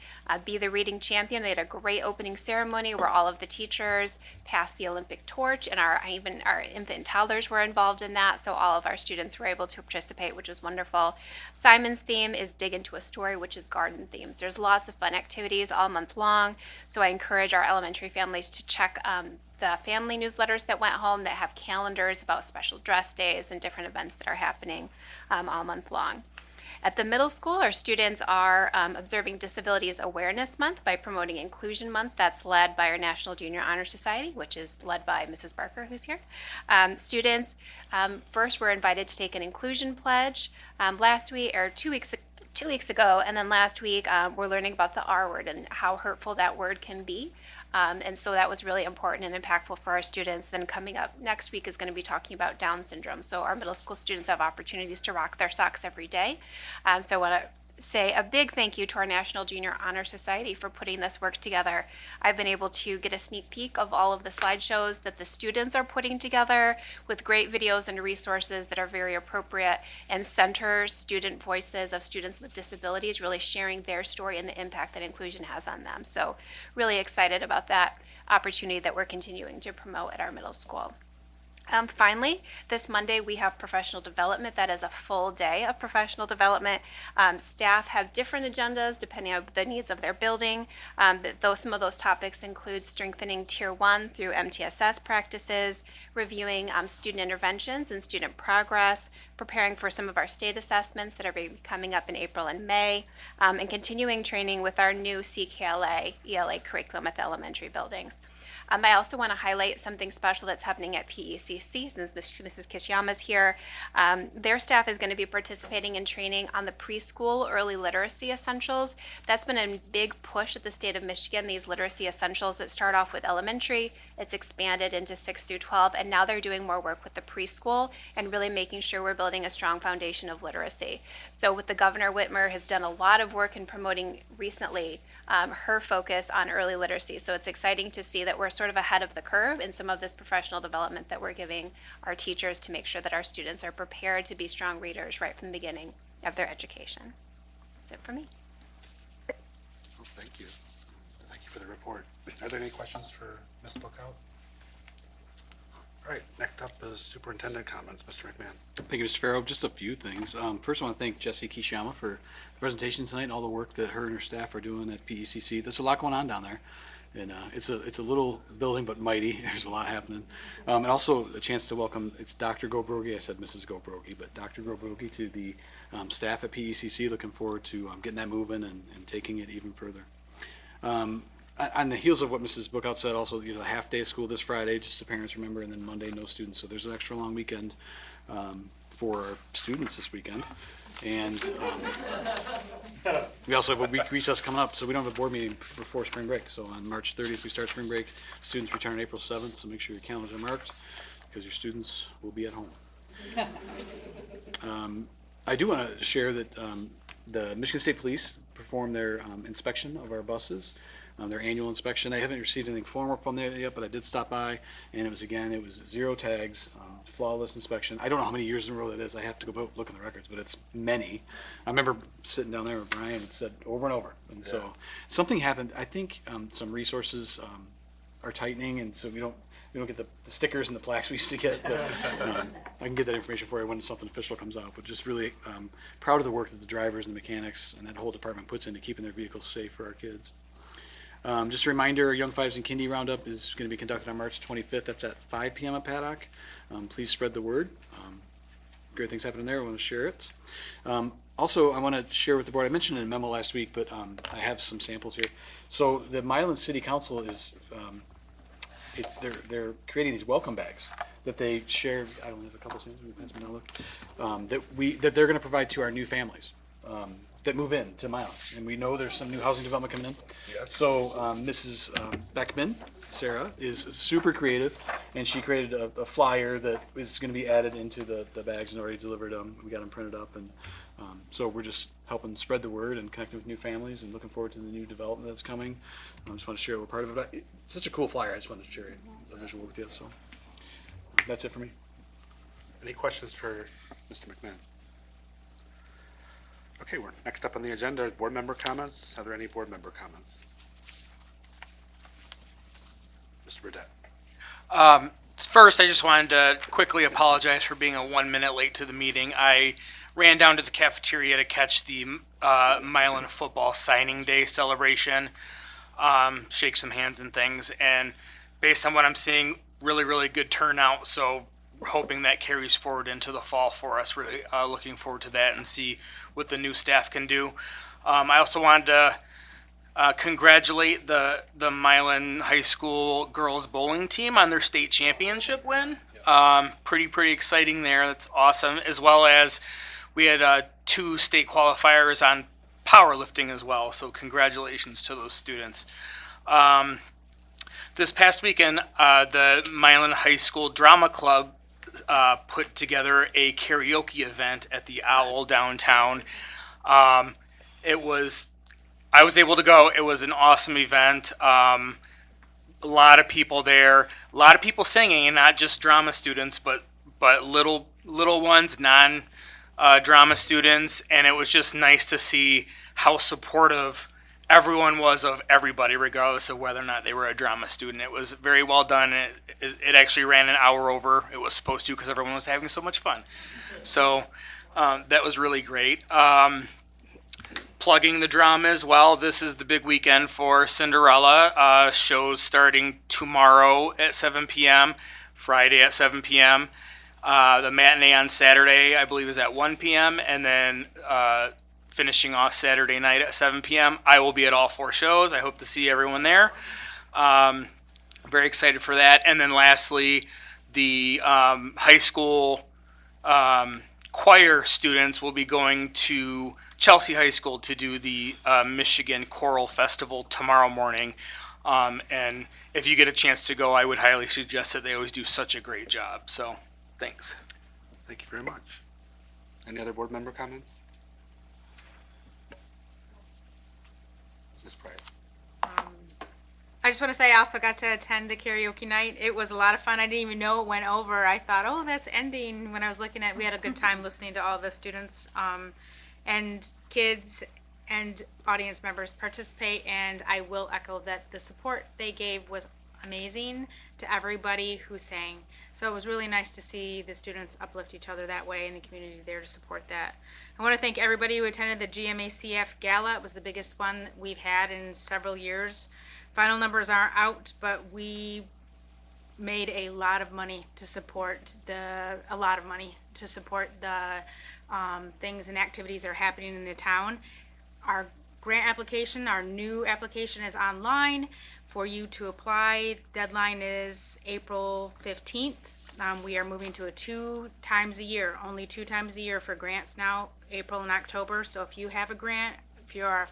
Be the Reading Champion. They had a great opening ceremony where all of the teachers passed the Olympic torch, and even our infant and toddlers were involved in that, so all of our students were able to participate, which was wonderful. Simon's theme is Dig Into a Story, which is garden themes. There's lots of fun activities all month long, so I encourage our elementary families to check the family newsletters that went home that have calendars about special dress days and different events that are happening all month long. At the middle school, our students are observing Disabilities Awareness Month by promoting Inclusion Month. That's led by our National Junior Honor Society, which is led by Mrs. Barker, who's here. Students first were invited to take an inclusion pledge last week, or 2 weeks ago, and then last week we're learning about the R word and how hurtful that word can be. And so that was really important and impactful for our students. Then coming up next week is going to be talking about Down syndrome. So our middle school students have opportunities to rock their socks every day. So I want to say a big thank you to our National Junior Honor Society for putting this work together. I've been able to get a sneak peek of all of the slideshows that the students are putting together with great videos and resources that are very appropriate and center student voices of students with disabilities, really sharing their story and the impact that inclusion has on them. So really excited about that opportunity that we're continuing to promote at our middle school. Finally, this Monday we have professional development. That is a full day of professional development. Staff have different agendas depending on the needs of their building. Some of those topics include strengthening Tier 1 through MTSS practices, reviewing student interventions and student progress, preparing for some of our state assessments that are coming up in April and May, and continuing training with our new CKLA ELA curriculum at the elementary buildings. I also want to highlight something special that's happening at PECC since Mrs. Kishiyama is here. Their staff is going to be participating in training on the preschool early literacy essentials. That's been a big push at the state of Michigan, these literacy essentials that start off with elementary, it's expanded into 6 through 12, and now they're doing more work with the preschool and really making sure we're building a strong foundation of literacy. So with the Governor Whitmer has done a lot of work in promoting recently her focus on early literacy. So it's exciting to see that we're sort of ahead of the curve in some of this professional development that we're giving our teachers to make sure that our students are prepared to be strong readers right from the beginning of their education. That's it for me. Oh, thank you. Thank you for the report. Are there any questions for Ms. Bookout? All right, next up is superintendent comments. Mr. McMahon. Thank you, Mr. Farrow. Just a few things. First, I want to thank Jessie Kishiyama for the presentation tonight and all the work that her and her staff are doing at PECC. There's a lot going on down there. And it's a little building, but mighty. There's a lot happening. And also a chance to welcome, it's Dr. Gobrogi. I said Mrs. Gobrogi, but Dr. Gobrogi to the staff at PECC. Looking forward to getting that moving and taking it even further. On the heels of what Mrs. Bookout said, also, the half day of school this Friday, just so parents remember, and then Monday, no students. So there's an extra long weekend for our students this weekend. And we also have a week recess coming up, so we don't have a board meeting before spring break. So on March 30th, we start spring break. Students return April 7th, so make sure your calendars are marked because your students will be at home. I do want to share that the Michigan State Police performed their inspection of our buses. Their annual inspection. I haven't received anything formal from there yet, but I did stop by, and it was 0 tags, flawless inspection. I don't know how many years in a row that is. I have to go look in the records, but it's many. I remember sitting down there with Brian and said over and over. And so something happened. I think some resources are tightening, and so we don't get the stickers and the plaques we used to get. But, I can get that information for you when something official comes out. But just really proud of the work that the drivers and the mechanics and that whole department puts into keeping their vehicles safe for our kids. Just a reminder, our Young Fives and Kindy Roundup is going to be conducted on March 25th. That's at 5 p.m. at Paddock. Please spread the word. Great things happening there. I want to share it. Also, I want to share with the board, I mentioned in a memo last week, but I have some samples here. So the Milan City Council is, they're creating these welcome bags that they share. I don't have a couple samples. Pass me now, look. That they're going to provide to our new families that move in to Milan. And we know there's some new housing development coming in. So Mrs. Beckman, Sarah, is super creative, and she created a flyer that is going to be added into the bags and already delivered them. We got them printed up, and so we're just helping spread the word and connecting with new families and looking forward to the new development that's coming. I just want to share a little part of it. It's such a cool flyer. I just wanted to share a visual with you. So that's it for me. Any questions for Mr. McMahon? Okay, we're next up on the agenda, board member comments. Are there any board member comments? Mr. Burdette. First, I just wanted to quickly apologize for being 1 minute late to the meeting. I ran down to the cafeteria to catch the Milan football signing day celebration, shake some hands and things, and based on what I'm seeing, really, really good turnout. So we're hoping that carries forward into the fall for us. Really looking forward to that and see what the new staff can do. I also wanted to congratulate the Milan High School girls bowling team on their state championship win. Pretty exciting there. That's awesome. As well as we had 2 state qualifiers on powerlifting as well. So congratulations to those students. This past weekend, the Milan High School Drama Club put together a karaoke event at the Owl downtown. I was able to go. It was an awesome event. A lot of people there, a lot of people singing, and not just drama students, but little ones, non-drama students, and it was just nice to see how supportive everyone was of everybody, regardless of whether or not they were a drama student. It was very well done. It actually ran an hour over. It was supposed to because everyone was having so much fun. So that was really great. Plugging the drama as well. This is the big weekend for Cinderella. Shows starting tomorrow at 7 p.m., Friday at 7 p.m. The matinee on Saturday, I believe, is at 1 p.m., and then finishing off Saturday night at 7 p.m. I will be at all 4 shows. I hope to see everyone there. Very excited for that. And then lastly, the high school choir students will be going to Chelsea High School to do the Michigan Choral Festival tomorrow morning. And if you get a chance to go, I would highly suggest it. They always do such a great job. So thanks. Thank you very much. Any other board member comments? Ms. Pryor. I just want to say I also got to attend the karaoke night. It was a lot of fun. I didn't even know it went over. I thought, oh, that's ending. When I was looking at, we had a good time listening to all the students and kids and audience members participate. And I will echo that the support they gave was amazing to everybody who sang. So it was really nice to see the students uplift each other that way and the community there to support that. I want to thank everybody who attended the GMACF Gala. It was the biggest one we've had in several years. Final numbers aren't out, but we made a lot of money to support the things and activities that are happening in the town. Our grant application, our new application is online for you to apply. Deadline is April 15th. We are moving to a 2 times a year, only 2 times a year for grants now, April and October. So if you have a grant, if you are a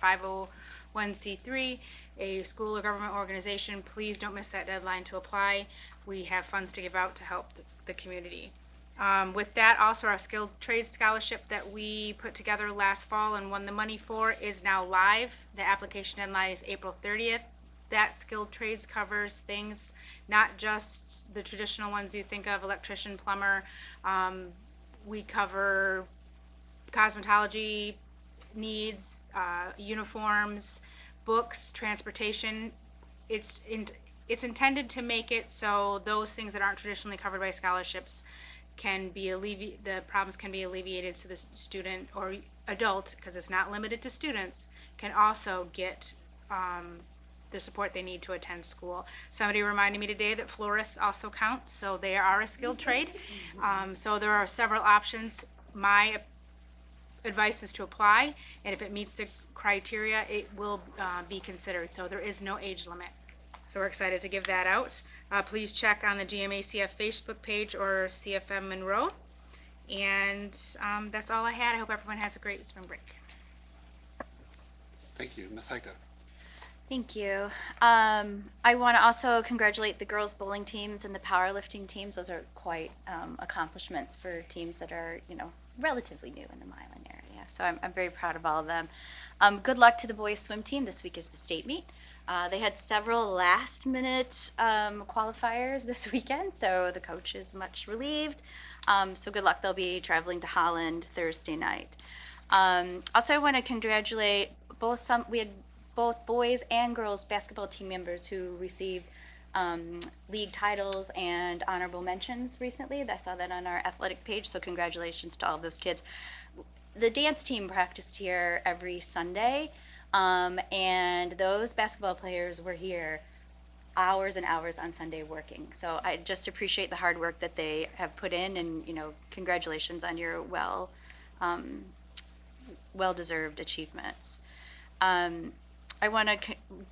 501c3, a school or government organization, please don't miss that deadline to apply. We have funds to give out to help the community. With that, also our skilled trades scholarship that we put together last fall and won the money for is now live. The application deadline is April 30th. That skilled trades covers things, not just the traditional ones you think of, electrician, plumber. We cover cosmetology needs, uniforms, books, transportation. It's intended to make it so those things that aren't traditionally covered by scholarships can be the problems can be alleviated, so the student or adult, because it's not limited to students, can also get the support they need to attend school. Somebody reminded me today that florists also count, so they are a skilled trade. So there are several options. My advice is to apply, and if it meets the criteria, it will be considered. So there is no age limit. So we're excited to give that out. Please check on the GMACF Facebook page or CFM Monroe. And that's all I had. I hope everyone has a great spring break. Thank you. Ms. Heika. Thank you. I want to also congratulate the girls bowling teams and the powerlifting teams. Those are quite accomplishments for teams that are, relatively new in the Milan area. So I'm very proud of all of them. Good luck to the boys swim team. This week is the state meet. They had several last-minute qualifiers this weekend, so the coach is much relieved. So good luck. They'll be traveling to Holland Thursday night. Also, I want to congratulate we had both boys and girls basketball team members who received league titles and honorable mentions recently. I saw that on our athletic page, so congratulations to all of those kids. The dance team practiced here every Sunday, and those basketball players were here hours and hours on Sunday working. So I just appreciate the hard work that they have put in, and congratulations on your well-deserved achievements. I want to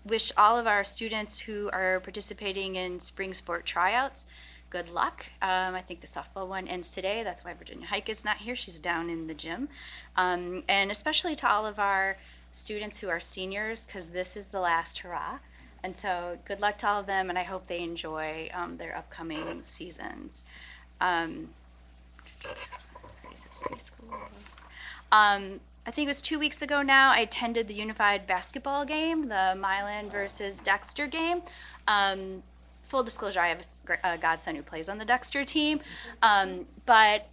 wish all of our students who are participating in spring sport tryouts good luck. I think the softball one ends today. That's why Virginia Hike is not here. She's down in the gym. And especially to all of our students who are seniors, because this is the last hurrah. And so good luck to all of them, and I hope they enjoy their upcoming seasons. I think it was 2 weeks ago now, I attended the unified basketball game, the Milan versus Dexter game. Full disclosure, I have a godson who plays on the Dexter team. But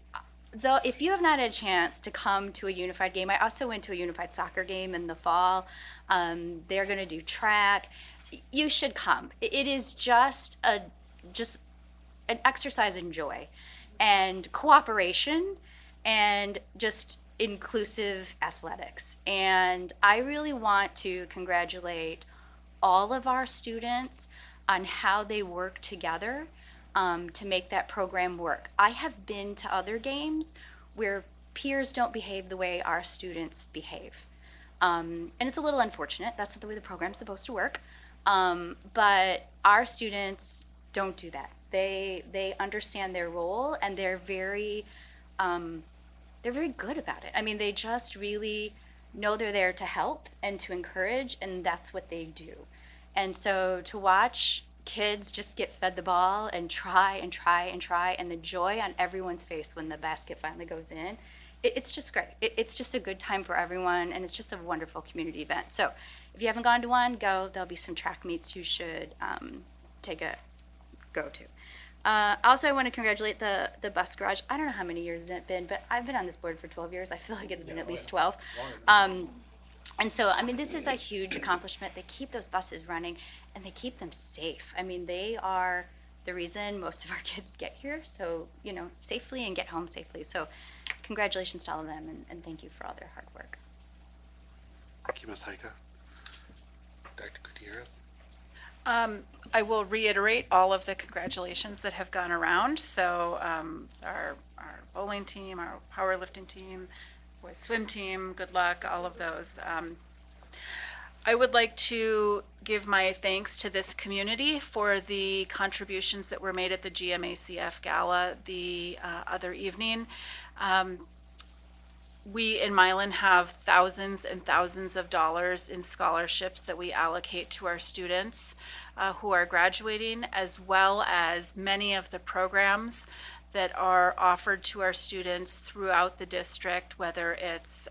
though, if you have not had a chance to come to a unified game, I also went to a unified soccer game in the fall. They're going to do track. You should come. It is just an exercise in joy and cooperation and just inclusive athletics. And I really want to congratulate all of our students on how they work together to make that program work. I have been to other games where peers don't behave the way our students behave. And it's a little unfortunate. That's the way the program's supposed to work. But our students don't do that. They understand their role, and they're very good about it. I mean, they just really know they're there to help and to encourage, and that's what they do. And so to watch kids just get fed the ball and try and try and try, and the joy on everyone's face when the basket finally goes in, it's just great. It's just a good time for everyone, and it's just a wonderful community event. So if you haven't gone to one, go. There'll be some track meets you should go to. Also, I want to congratulate the bus garage. I don't know how many years it's been, but I've been on this board for 12 years. I feel like it's been at least 12. And so, I mean, this is a huge accomplishment. They keep those buses running, and they keep them safe. I mean, they are the reason most of our kids get here, so, safely and get home safely. So congratulations to all of them, and thank you for all their hard work. Thank you, Ms. Heika. Dr. Gutierrez. I will reiterate all of the congratulations that have gone around. So our bowling team, our powerlifting team, boys swim team, good luck, all of those. I would like to give my thanks to this community for the contributions that were made at the GMACF Gala the other evening. We in Milan have thousands and thousands of dollars in scholarships that we allocate to our students who are graduating, as well as many of the programs that are offered to our students throughout the district, whether it's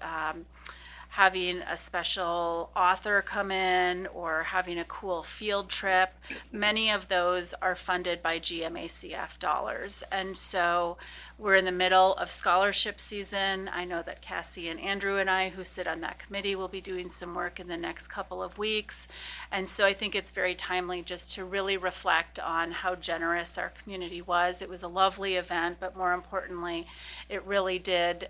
having a special author come in or having a cool field trip. Many of those are funded by GMACF dollars. And so we're in the middle of scholarship season. I know that Cassie and Andrew and I, who sit on that committee, will be doing some work in the next couple of weeks. And so I think it's very timely just to really reflect on how generous our community was. It was a lovely event, but more importantly, it really did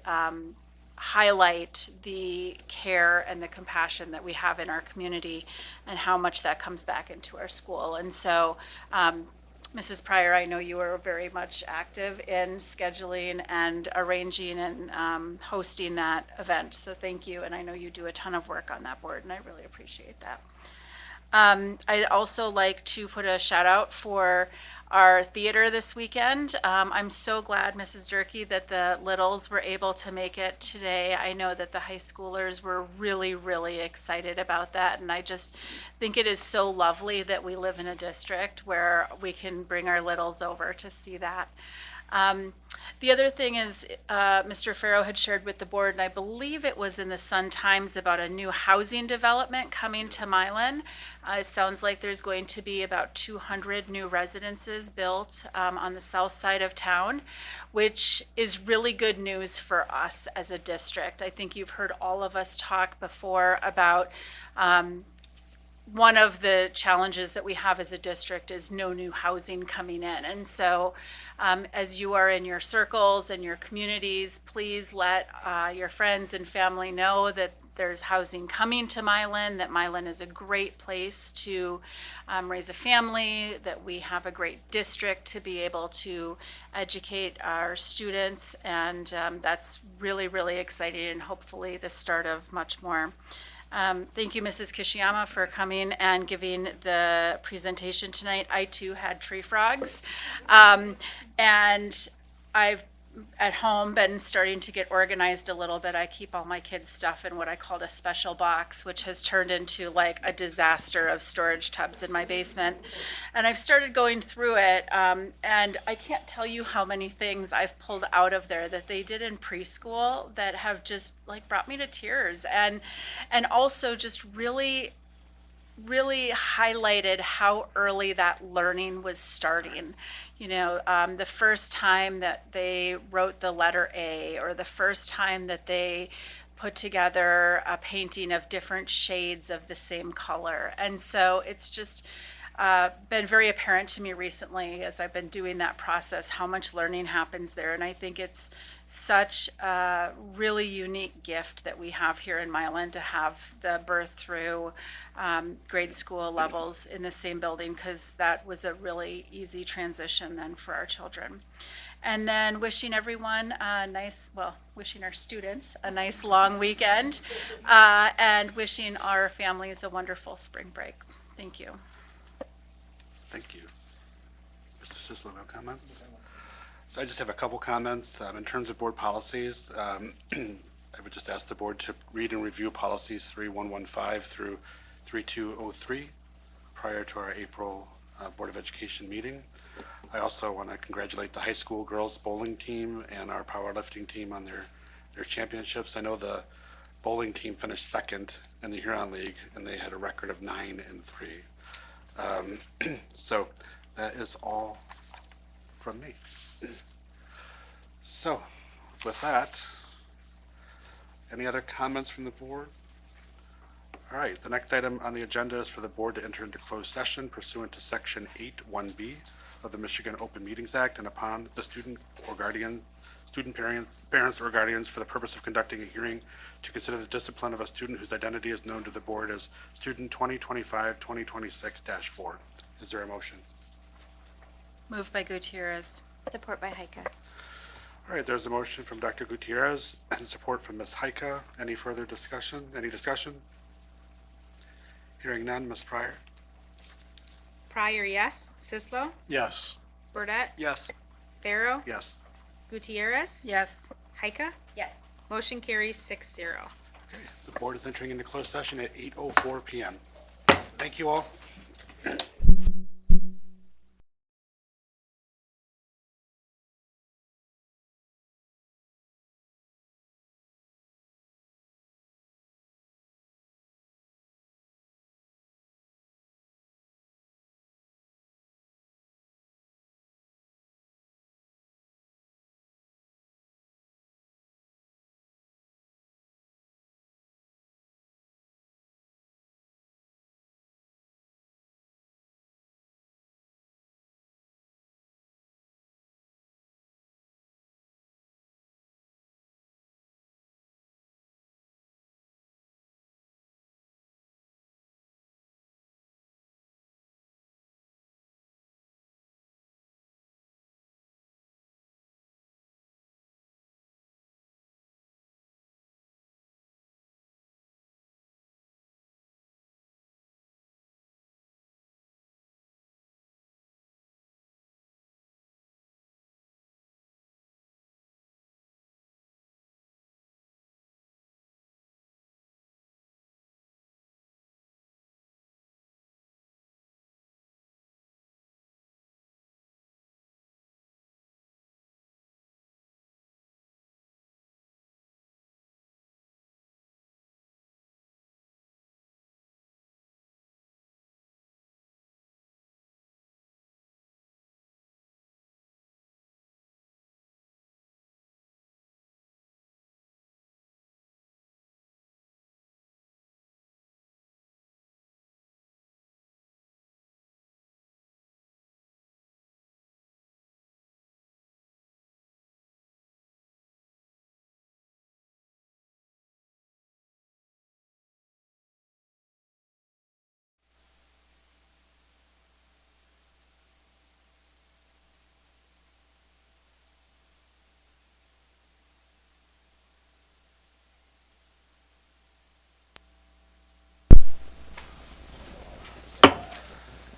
highlight the care and the compassion that we have in our community and how much that comes back into our school. And so, Mrs. Pryor, I know you are very much active in scheduling and arranging and hosting that event. So thank you. And I know you do a ton of work on that board, and I really appreciate that. I'd also like to put a shout out for our theater this weekend. I'm so glad, Mrs. Durkee, that the littles were able to make it today. I know that the high schoolers were really, really excited about that. And I just think it is so lovely that we live in a district where we can bring our littles over to see that. The other thing is, Mr. Farrow had shared with the board, and I believe it was in the Sun Times, about a new housing development coming to Milan. It sounds like there's going to be about 200 new residences built on the south side of town, which is really good news for us as a district. I think you've heard all of us talk before about one of the challenges that we have as a district is no new housing coming in. And so as you are in your circles and your communities, please let your friends and family know that there's housing coming to Milan, that Milan is a great place to raise a family, that we have a great district to be able to educate our students. And that's really, really exciting, and hopefully the start of much more. Thank you, Mrs. Kishiyama, for coming and giving the presentation tonight. I too had tree frogs. And I've at home been starting to get organized a little bit. I keep all my kids' stuff in what I called a special box, which has turned into like a disaster of storage tubs in my basement. And I've started going through it, and I can't tell you how many things I've pulled out of there that they did in preschool that have just like brought me to tears, and also just really highlighted how early that learning was starting. You know, the first time that they wrote the letter A, or the first time that they put together a painting of different shades of the same color. And so it's just been very apparent to me recently as I've been doing that process how much learning happens there. And I think it's such a really unique gift that we have here in Milan to have the birth through grade school levels in the same building, because that was a really easy transition then for our children. And then wishing everyone a nice, well, wishing our students a nice long weekend, and wishing our families a wonderful spring break. Thank you. Thank you. Mr. Sisler, no comments? So I just have a couple comments. In terms of board policies, I would just ask the board to read and review policies 3115 through 3203 prior to our April Board of Education meeting. I also want to congratulate the high school girls bowling team and our powerlifting team on their championships. I know the bowling team finished second in the Huron League, and they had a record of 9-3. So that is all from me. So with that, any other comments from the board? All right, the next item on the agenda is for the board to enter into closed session pursuant to Section 8(1)(b) of the Michigan Open Meetings Act, and upon the student parents or guardians, for the purpose of conducting a hearing to consider the discipline of a student whose identity is known to the board as student 2025-2026-4. Is there a motion? Moved by Gutierrez. Support by Heike. All right, there's a motion from Dr. Gutierrez and support from Ms. Heike. Any further discussion? Any discussion? Hearing none, Ms. Pryor? Pryor, yes. Sislo? Yes. Burdette? Yes. Farrow? Yes. Gutierrez? Yes. Heike? Yes. Motion carries 6-0. The board is entering into closed session at 8:04 p.m. Thank you all.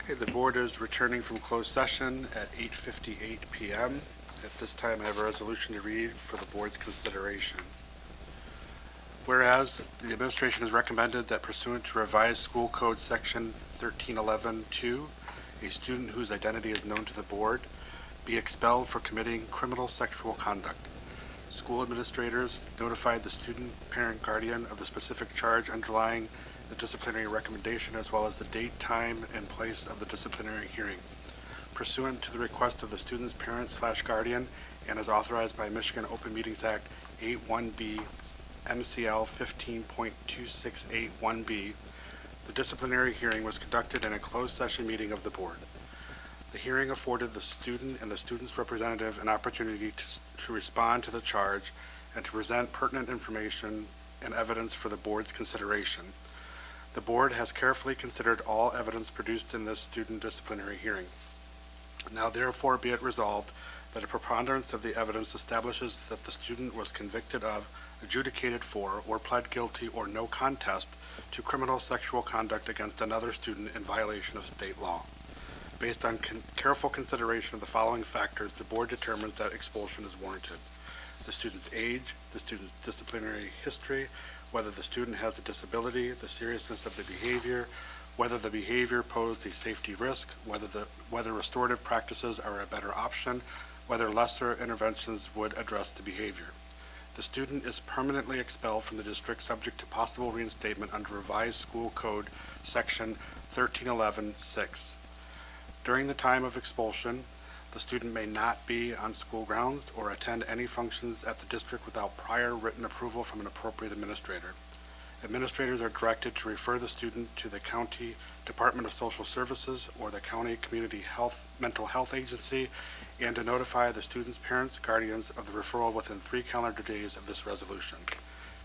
Okay, the board is returning from closed session at 8:58 PM. At this time, I have a resolution to read for the board's consideration. Whereas the administration has recommended that pursuant to revised school code section 1311-2, a student whose identity is known to the board be expelled for committing criminal sexual conduct. School administrators notified the student, parent, guardian of the specific charge underlying the disciplinary recommendation as well as the date, time, and place of the disciplinary hearing. Pursuant to the request of the student's parent/guardian and as authorized by Michigan Open Meetings Act 81B MCL 15.2681B, the disciplinary hearing was conducted in a closed session meeting of the board. The hearing afforded the student and the student's representative an opportunity to respond to the charge and to present pertinent information and evidence for the board's consideration. The board has carefully considered all evidence produced in this student disciplinary hearing. Now therefore be it resolved that a preponderance of the evidence establishes that the student was convicted of, adjudicated for, or pled guilty or no contest to criminal sexual conduct against another student in violation of state law. Based on careful consideration of the following factors, the board determines that expulsion is warranted. The student's age, the student's disciplinary history, whether the student has a disability, the seriousness of the behavior, whether the behavior posed a safety risk, whether restorative practices are a better option, whether lesser interventions would address the behavior. The student is permanently expelled from the district subject to possible reinstatement under revised school code section 1311-6. During the time of expulsion, the student may not be on school grounds or attend any functions at the district without prior written approval from an appropriate administrator. Administrators are directed to refer the student to the County Department of Social Services or the County Community Mental Health Agency and to notify the student's parents, guardians of the referral within 3 calendar days of this resolution.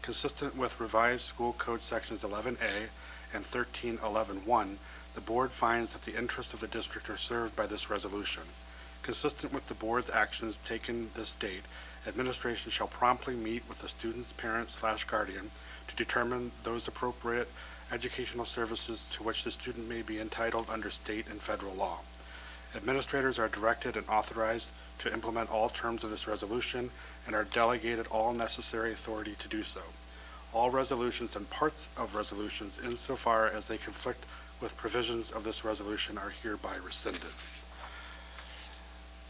Consistent with revised school code sections 11A and 1311-1, the board finds that the interests of the district are served by this resolution. Consistent with the board's actions taken this date, administration shall promptly meet with the student's parent/guardian to determine those appropriate educational services to which the student may be entitled under state and federal law. Administrators are directed and authorized to implement all terms of this resolution and are delegated all necessary authority to do so. All resolutions and parts of resolutions insofar as they conflict with provisions of this resolution are hereby rescinded.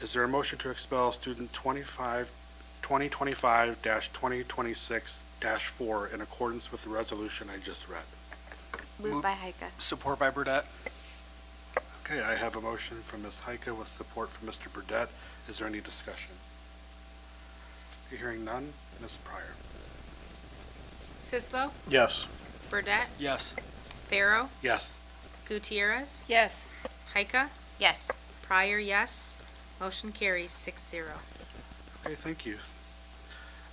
Is there a motion to expel student 2025-2026-4 in accordance with the resolution I just read? Moved by Heike. Support by Burdette. Okay, I have a motion from Ms. Heike with support from Mr. Burdette. Is there any discussion? Hearing none, Ms. Pryor. Sislo, Yes. Burdette, Yes. Farrow, Yes. Gutierrez, Yes. Heika, Yes. Pryor, yes. Motion carries 6-0. Okay, thank you.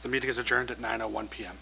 The meeting is adjourned at 9:01 PM.